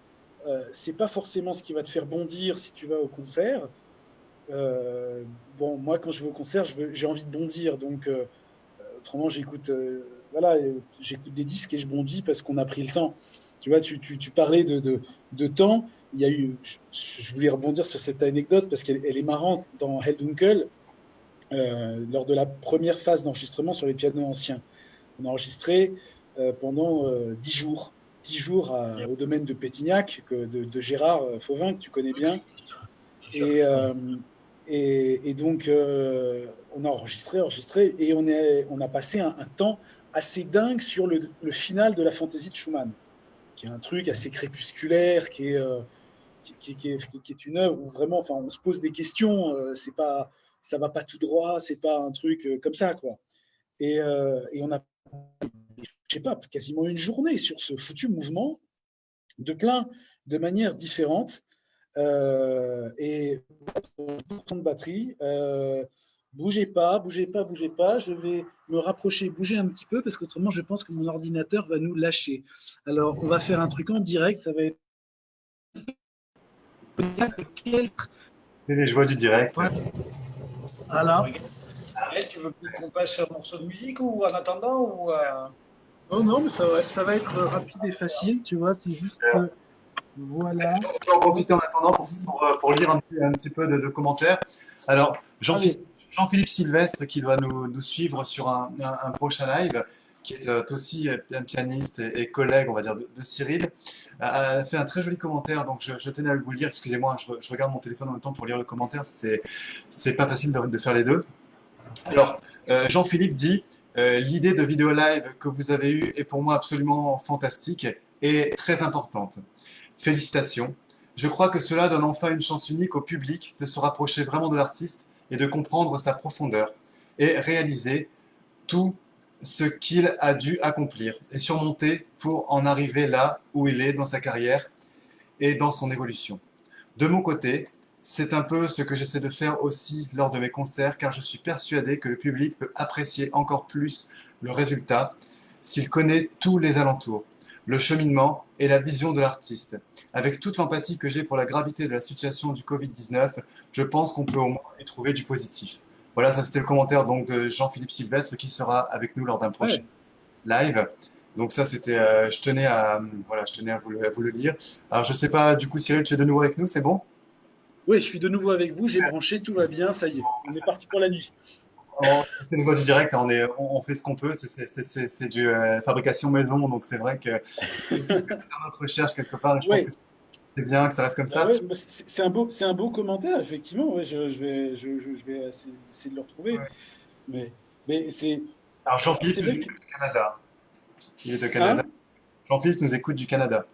C'est pas forcément ce qui va te faire bondir si tu vas au concert. Bon, moi, quand je vais au concert, j'ai envie de bondir. Donc, autrement, j'écoute des disques et je bondis parce qu'on a pris le temps. Tu vois, tu parlais de temps. Il y a eu, je voulais rebondir sur cette anecdote parce qu'elle est marrante. Dans Hell Dunkel, lors de la première phase d'enregistrement sur les pianos anciens. On a enregistré pendant 10 jours. 10 jours au domaine de Pétignac, de Gérard Fauvin, que tu connais bien. Et donc, on a enregistré, et on a passé un temps assez dingue sur le final de la fantaisie de Schumann, qui est un truc assez crépusculaire, qui est une œuvre où vraiment, enfin, on se pose des questions, ça va pas tout droit, c'est pas un truc comme ça, quoi. Et on a, je sais pas, quasiment une journée sur ce foutu mouvement, de manières différentes, et de batterie. Bougez pas. Je vais me rapprocher, bouger un petit peu, parce qu'autrement, je pense que mon ordinateur va nous lâcher. Alors, on va faire un truc en direct. Ça va être.
C'est les joies du direct.
Voilà.
Tu veux qu'on passe un morceau de musique ou en attendant ou
Oh non, mais ça va être rapide et facile, tu vois. C'est juste. Voilà.
On peut en profiter en attendant pour lire un petit peu de commentaires. Alors, Jean-Philippe Sylvestre, qui doit nous suivre sur un prochain live, qui est aussi un pianiste et collègue, on va dire, de Cyril, a fait un très joli commentaire. Donc, je tenais à vous le lire. Excusez-moi, je regarde mon téléphone en même temps pour lire le commentaire. C'est pas facile de faire les deux. Alors, Jean-Philippe dit l'idée de vidéo live que vous avez eue est pour moi absolument fantastique et très importante. Félicitations. Je crois que cela donne enfin une chance unique au public de se rapprocher vraiment de l'artiste et de comprendre sa profondeur et réaliser tout ce qu'il a dû accomplir et surmonter pour en arriver là où il est dans sa carrière et dans son évolution. De mon côté, c'est un peu ce que j'essaie de faire aussi lors de mes concerts, car je suis persuadé que le public peut apprécier encore plus le résultat s'il connaît tous les alentours, le cheminement et la vision de l'artiste. Avec toute l'empathie que j'ai pour la gravité de la situation du Covid-19, je pense qu'on peut au moins y trouver du positif. Voilà, ça c'était le commentaire donc de Jean-Philippe Sylvestre qui sera avec nous lors d'un prochain live. Donc ça c'était, je tenais à vous le dire. Alors je sais pas, du coup Cyril, tu es de nouveau avec nous, c'est bon?
Oui, je suis de nouveau avec vous, j'ai branché, tout va bien, ça y est, on est parti pour la nuit.
C'est une voie du direct, hein, on fait ce qu'on peut, c'est du fabrication maison, donc c'est vrai que c'est notre recherche quelque part, et je pense que c'est bien que ça reste comme ça.
Ouais, c'est un beau commentaire, effectivement, ouais, je vais essayer de le retrouver.
Ouais.
Mais c'est.
Alors Jean-Philippe nous écoute du Canada. Il est au Canada.
Hein?
Jean-Philippe nous écoute du Canada.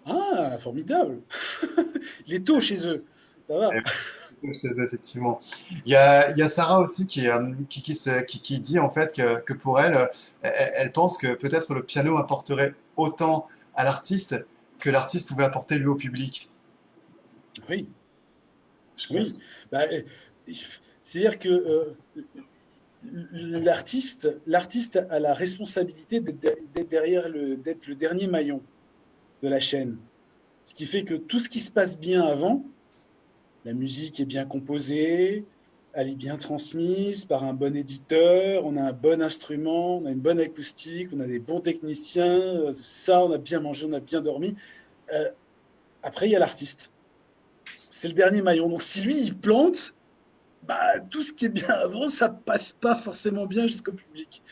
Ah, formidable. Il est tôt chez eux, ça va.
Chez eux, effectivement. Il y a Sarah aussi qui dit en fait que pour elle, elle pense que peut-être le piano apporterait autant à l'artiste que l'artiste pouvait apporter lui au public.
Oui,
Je
oui.
pense.
Bah, c'est-à-dire que l'artiste a la responsabilité d'être le dernier maillon de la chaîne. Ce qui fait que tout ce qui se passe bien avant, la musique est bien composée, elle est bien transmise par un bon éditeur, on a un bon instrument, on a une bonne acoustique, on a des bons techniciens, ça, on a bien mangé, on a bien dormi. Après, il y a l'artiste. C'est le dernier maillon. Donc, si lui, il plante, bah, tout ce qui est bien avant, ça passe pas forcément bien jusqu'au public.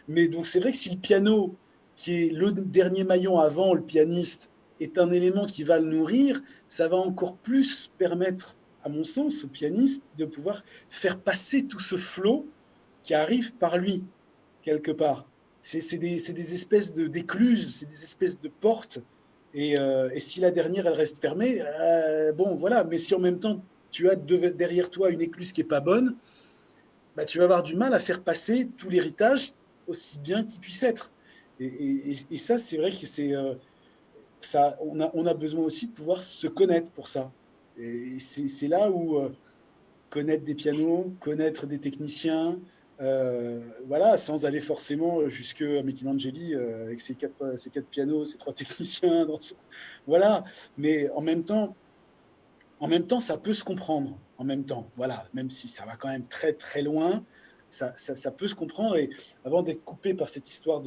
Mais donc, c'est vrai que si le piano, qui est le dernier maillon avant le pianiste, est un élément qui va le nourrir, ça va encore plus permettre, à mon sens, au pianiste de pouvoir faire passer tout ce flot qui arrive par lui, quelque part. C'est des espèces d'écluses, c'est des espèces de portes. Et si la dernière, elle reste fermée, bon, voilà. Mais si en même temps, tu as derrière toi une écluse qui n'est pas bonne, bah, tu vas avoir du mal à faire passer tout l'héritage aussi bien qu'il puisse être. Et ça, c'est vrai que ça, on a besoin aussi de pouvoir se connaître pour ça. Et c'est là où connaître des pianos, connaître des techniciens, voilà, sans aller forcément jusqu'à Michelangeli avec ses quatre pianos, ses 3 techniciens. Voilà, mais en même temps, ça peut se comprendre. En même temps, voilà, même si ça va quand même très très loin, ça peut se comprendre. Et avant d'être coupé par cette histoire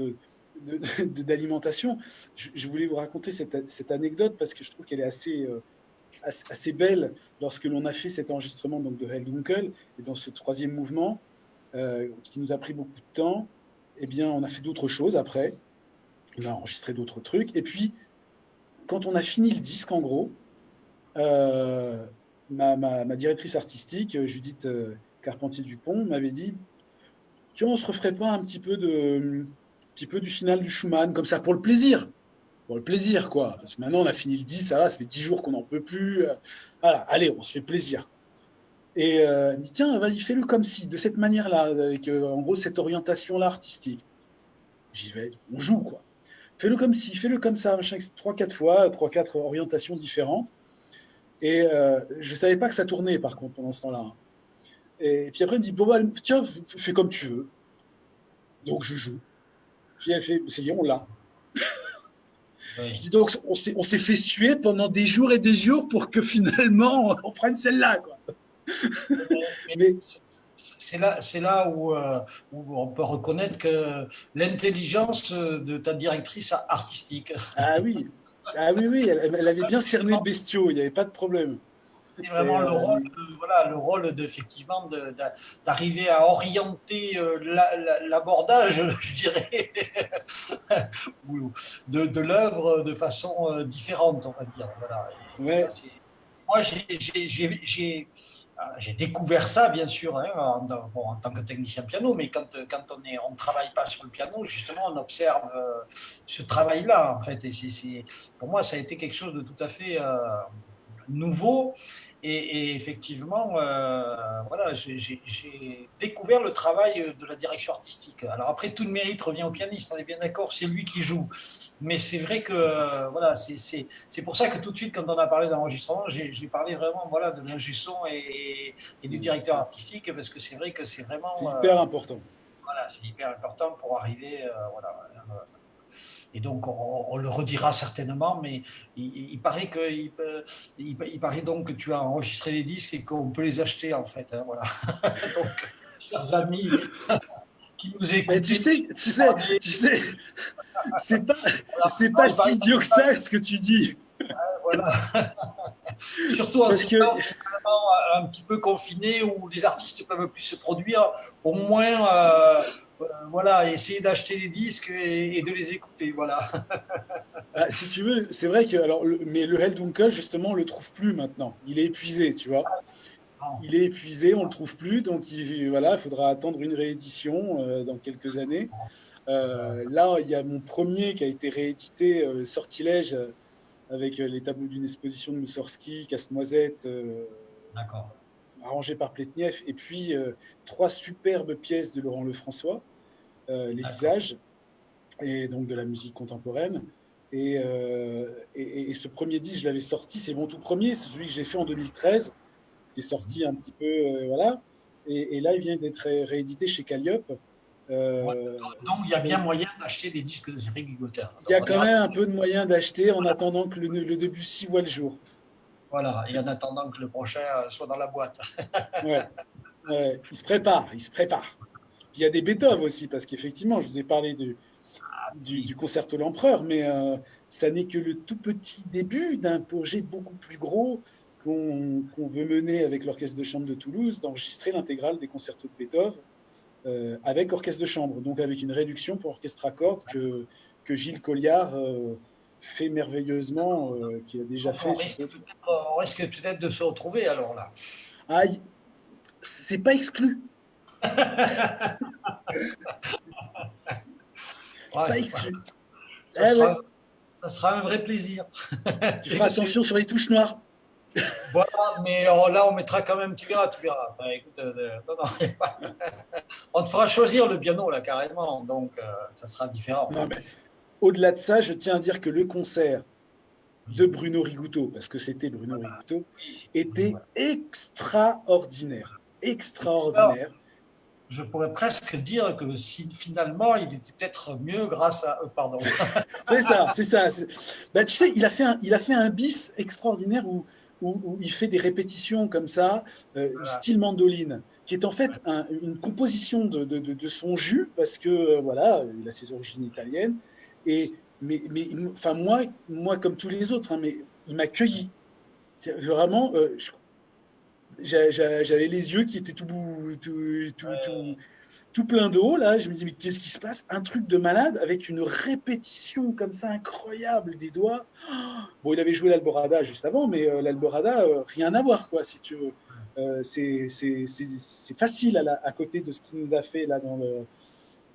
d'alimentation, je voulais vous raconter cette anecdote parce que je trouve qu'elle est assez belle lorsque l'on a fait cet enregistrement donc, de Helldunkel, et dans ce troisième mouvement, qui nous a pris beaucoup de temps, eh bien, on a fait d'autres choses après. On a enregistré d'autres trucs. Et puis, quand on a fini le disque, en gros, ma directrice artistique, Judith Carpentier-Dupont, m'avait dit « Tu vois, on se referait pas un petit peu du final du Schumann, comme ça, pour le plaisir ?» Pour le plaisir, quoi. Parce que maintenant, on a fini le disque, ça fait 10 jours qu'on n'en peut plus. Voilà, allez, on se fait plaisir. Et elle me dit « Tiens, vas-y, fais-le comme si, de cette manière-là, avec, en gros, cette orientation-là artistique. » J'y vais, on joue, quoi. Fais-le comme ci, fais-le comme ça, 3-4 fois, 3-4 orientations différentes. Et je ne savais pas que ça tournait, par contre, pendant ce temps-là. Et puis après, elle me dit, bon, bah, tiens, fais comme tu veux. Donc, je joue. Puis elle fait, c'est bien, on l'a.
Oui.
Je dis, donc, on s'est fait suer pendant des jours et des jours pour que finalement, on prenne celle-là, quoi.
Mais c'est là où on peut reconnaître que l'intelligence de ta directrice artistique.
Ah oui, oui, elle avait bien cerné le bestiau, il n'y avait pas de problème.
C'est vraiment le rôle effectivement d'arriver à orienter l'abordage, je dirais, de l'œuvre de façon différente, on va dire. Voilà.
Ouais.
Moi, j'ai découvert ça, bien sûr, hein, en tant que technicien piano, mais quand on ne travaille pas sur le piano, justement, on observe ce travail-là, en fait. Et pour moi, ça a été quelque chose de tout à fait nouveau. Et effectivement, voilà, j'ai découvert le travail de la direction artistique. Alors après, tout le mérite revient au pianiste, on est bien d'accord, c'est lui qui joue. Mais c'est vrai que voilà, c'est pour ça que tout de suite, quand on a parlé d'enregistrement, j'ai parlé vraiment voilà, de l'ingé son et du directeur artistique, parce que c'est vrai que c'est vraiment…
C'est hyper important.
Voilà, c'est hyper important pour arriver… voilà. Et donc, on le redira certainement, mais il paraît donc que tu as enregistré les disques et qu'on peut les acheter, en fait. Hein, voilà. Donc, chers amis qui nous écoutent…
Mais tu sais, c'est pas si idiot que ça, ce que tu dis.
Voilà. Surtout en ces temps un petit peu confinés où les artistes ne peuvent plus se produire, au moins… voilà, essayer d'acheter les disques et de les écouter, voilà.
Ah, si tu veux, c'est vrai que mais le Helldunkel, justement, on le trouve plus maintenant. Il est épuisé, tu vois. Il est épuisé, on le trouve plus, donc voilà, il faudra attendre une réédition dans quelques années. Là, il y a mon premier qui a été réédité, Sortilège, avec les tableaux d'une exposition de Moussorgsky, Casse-Noisette.
D'accord.
Arrangé par Pletniev, et puis 3 superbes pièces de Laurent Lefrançois, les visages, et donc de la musique contemporaine. Et ce premier disque, je l'avais sorti, c'est mon tout premier, c'est celui que j'ai fait en 2013, qui est sorti un petit peu, voilà. Et là, il vient d'être réédité chez Calliope.
Donc, il y a bien moyen d'acheter des disques de Cyril Guillotin.
Il y a quand même un peu de moyen d'acheter en attendant que le Debussy voit le jour.
Voilà, et en attendant que le prochain soit dans la boîte.
Ouais. Il se prépare. Puis il y a des Beethoven aussi, parce qu'effectivement, je vous ai parlé du concerto L'Empereur, mais ça n'est que le tout petit début d'un projet beaucoup plus gros qu'on veut mener avec l'Orchestre de chambre de Toulouse, d'enregistrer l'intégrale des concertos de Beethoven avec orchestre de chambre, donc avec une réduction pour orchestre à cordes que Gilles Colliard fait merveilleusement, qui a déjà fait.
On risque peut-être de se retrouver alors là.
Ah, c'est pas exclu. Pas exclu.
Ça sera un vrai plaisir.
Tu feras attention sur les touches noires.
Voilà, mais là, on mettra quand même, tu verras. Enfin, écoute, non. On te fera choisir le piano, là, carrément, donc ça sera différent.
Non, mais au-delà de ça, je tiens à dire que le concert de Bruno Rigouteau, parce que c'était Bruno Rigouteau, était extraordinaire. Extraordinaire.
Alors, je pourrais presque dire que finalement, il était peut-être mieux grâce à eux, pardon.
C'est ça. Bah, tu sais, il a fait un bis extraordinaire où il fait des répétitions comme ça, style mandoline, qui est en fait une composition de son jus, parce que voilà, il a ses origines italiennes. Mais enfin moi comme tous les autres, hein, mais il m'a cueilli. Vraiment, j'avais les yeux qui étaient tout plein d'eau, là. Je me dis, mais qu'est-ce qui se passe? Un truc de malade avec une répétition comme ça incroyable des doigts. Bon, il avait joué l'Alborada juste avant, mais l'Alborada, rien à voir, quoi, si tu veux. C'est facile à côté de ce qu'il nous a fait là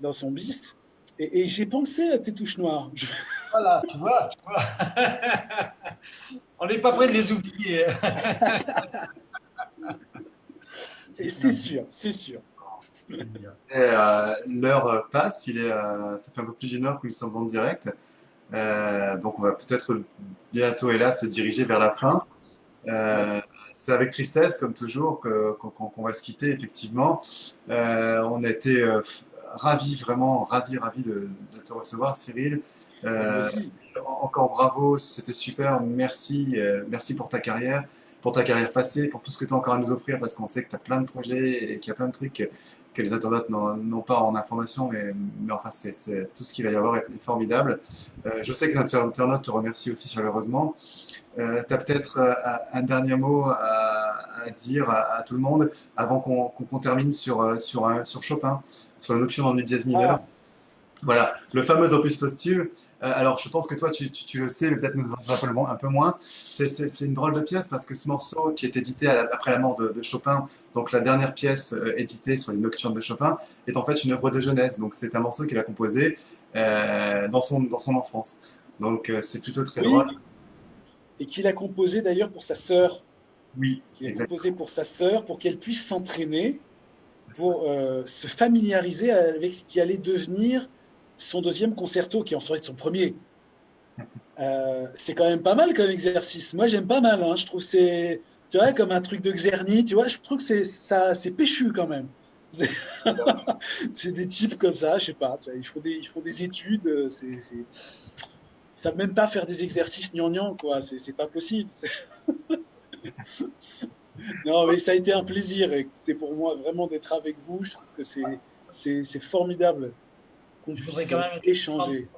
dans son bis. Et j'ai pensé à tes touches noires.
Voilà, tu vois, tu vois. On n'est pas prêt de les oublier.
Et c'est sûr, c'est sûr.
Et, l'heure passe, ça fait un peu plus d'une heure que nous sommes en direct. Donc on va peut-être bientôt, hélas, se diriger vers la fin. C'est avec tristesse, comme toujours, qu'on va se quitter, effectivement. On a été ravis, vraiment ravis de te recevoir, Cyril.
Moi
Euh,
aussi.
Encore bravo, c'était super. Merci, merci pour ta carrière passée, pour tout ce que tu as encore à nous offrir, parce qu'on sait que tu as plein de projets et qu'il y a plein de trucs que les internautes n'ont pas en information, mais enfin, tout ce qu'il va y avoir est formidable. Je sais que les internautes te remercient aussi chaleureusement. Tu as peut-être un dernier mot à dire à tout le monde avant qu'on termine sur Chopin, sur la nocturne en mi dièse mineur.
Ah,
Voilà, le fameux opus posthume. Alors, je pense que toi, tu le sais, mais peut-être nous en un peu moins. C'est une drôle de pièce parce que ce morceau qui est édité après la mort de Chopin, donc la dernière pièce éditée sur les nocturnes de Chopin, est en fait une œuvre de jeunesse. Donc, c'est un morceau qu'il a composé dans son enfance. Donc, c'est plutôt très drôle.
oui, et qu'il a composé d'ailleurs pour sa sœur.
Oui,
Qu'il a
exactement.
composé pour sa sœur, pour qu'elle puisse s'entraîner,
C'est ça.
pour se familiariser avec ce qui allait devenir son deuxième concerto, qui en ferait son premier. C'est quand même pas mal comme exercice. Moi, j'aime pas mal. Hein. Je trouve que c'est, tu vois, comme un truc de Czerny. Tu vois, je trouve que c'est péchu quand même. C'est c'est des types comme ça, je sais pas. Tu vois, ils font des études. Ils savent même pas faire des exercices gnangnan, quoi. C'est pas possible. Non, mais ça a été un plaisir. Écoutez, pour moi, vraiment d'être avec vous. Je trouve que c'est formidable qu'on
Je voudrais
puisse
quand même.
échanger.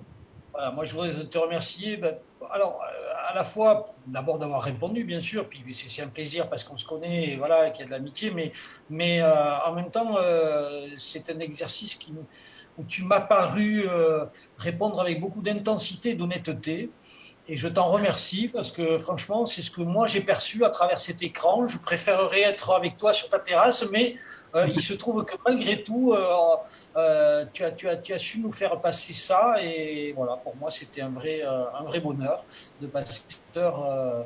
Voilà, moi, je voudrais te remercier. Ben, alors, à la fois, d'abord d'avoir répondu, bien sûr, puis c'est un plaisir parce qu'on se connaît, et voilà, qu'il y a de l'amitié, mais en même temps, c'est un exercice où tu m'as paru répondre avec beaucoup d'intensité, d'honnêteté. Et je t'en remercie parce que franchement, c'est ce que moi j'ai perçu à travers cet écran. Je préférerais être avec toi sur ta terrasse, mais il se trouve que malgré tout, tu as su nous faire passer ça. Et voilà, pour moi, c'était un vrai bonheur de passer cette heure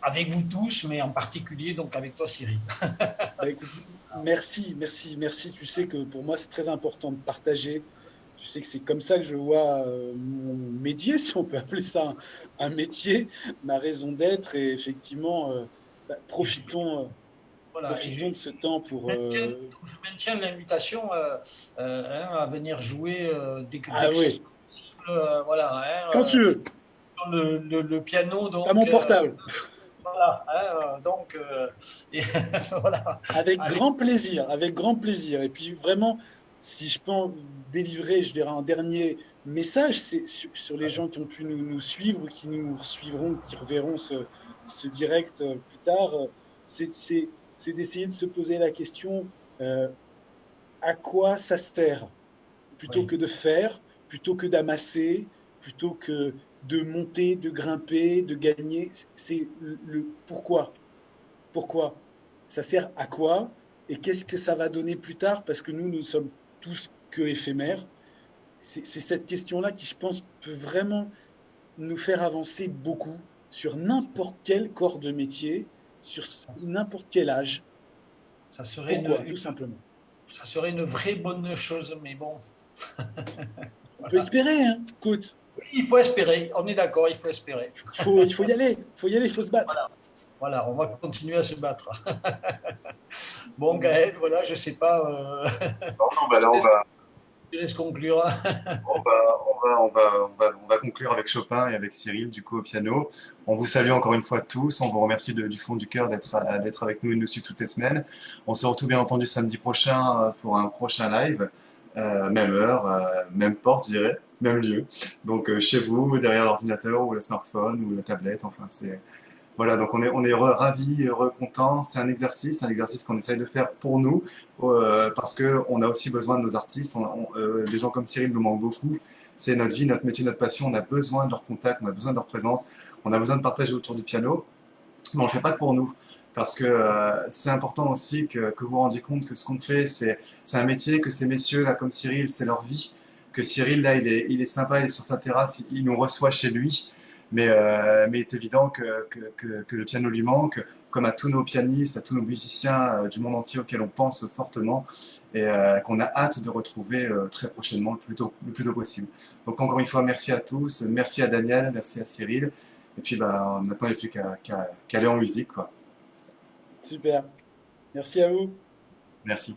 avec vous tous, mais en particulier donc avec toi, Cyril.
Bah, écoute, merci, merci, merci. Tu sais que pour moi, c'est très important de partager. Tu sais que c'est comme ça que je vois mon métier, si on peut appeler ça un métier, ma raison d'être. Et effectivement,
Voilà, et
profitons de ce temps pour.
je maintiens l'invitation hein, à venir jouer dès
Ah
que ce
oui,
soit possible. Voilà, hein,
quand tu veux,
sur le piano,
t'as
donc
mon portable.
voilà, hein, donc et, voilà.
Avec
Allez,
grand plaisir, avec grand plaisir. Et puis vraiment, si je peux en délivrer, je dirais un dernier message, c'est sur les gens qui ont pu nous suivre ou qui nous suivront, qui reverront ce direct plus tard, c'est c'est- c'est d'essayer de se poser la question euh, à quoi ça sert, plutôt
oui,
que de faire, plutôt que d'amasser, plutôt que de monter, de grimper, de gagner. C'est le pourquoi. Pourquoi? Ça sert à quoi? Et qu'est-ce que ça va donner plus tard? Parce que nous sommes tous que éphémères. C'est cette question-là qui, je pense, peut vraiment nous faire avancer beaucoup sur n'importe quel corps de métier, sur
ça,
n'importe quel âge.
ça serait
Pourquoi? Tout simplement.
ça serait une vraie bonne chose, mais bon,
On peut espérer, hein? Écoute,
oui, il faut espérer. On est d'accord, il faut espérer.
il faut y aller. Il faut y aller, il faut se battre.
Voilà, on va continuer à se battre. Bon, Gaël, voilà, je sais pas,
Non, non, bah
je
là,
te laisse, je te laisse conclure.
on va conclure avec Chopin et avec Cyril, du coup, au piano. On vous salue encore une fois tous. On vous remercie du fond du cœur d'être avec nous et de nous suivre toutes les semaines. On se retrouve bien entendu samedi prochain pour un prochain live. Même heure, même porte, je dirais, même lieu. Donc, chez vous, derrière l'ordinateur ou le smartphone ou la tablette, enfin, Voilà, donc on est ravis, heureux, contents. C'est un exercice qu'on essaye de faire pour nous, parce qu'on a aussi besoin de nos artistes. Des gens comme Cyril nous manquent beaucoup. C'est notre vie, notre métier, notre passion. On a besoin de leur contact, on a besoin de leur présence, on a besoin de partager autour du piano. Mais on ne le fait pas que pour nous. Parce que c'est important aussi que vous vous rendiez compte que ce qu'on fait, c'est un métier, que ces messieurs, là, comme Cyril, c'est leur vie. Que Cyril, là, il est sympa, il est sur sa terrasse, il nous reçoit chez lui. Mais il est évident que le piano lui manque, comme à tous nos pianistes, à tous nos musiciens du monde entier auxquels on pense fortement et qu'on a hâte de retrouver très prochainement, le plus tôt possible. Donc encore une fois, merci à tous, merci à Daniel, merci à Cyril. Et puis bah, maintenant, il n'y a plus qu'à aller en musique, quoi.
Super. Merci à vous.
Merci.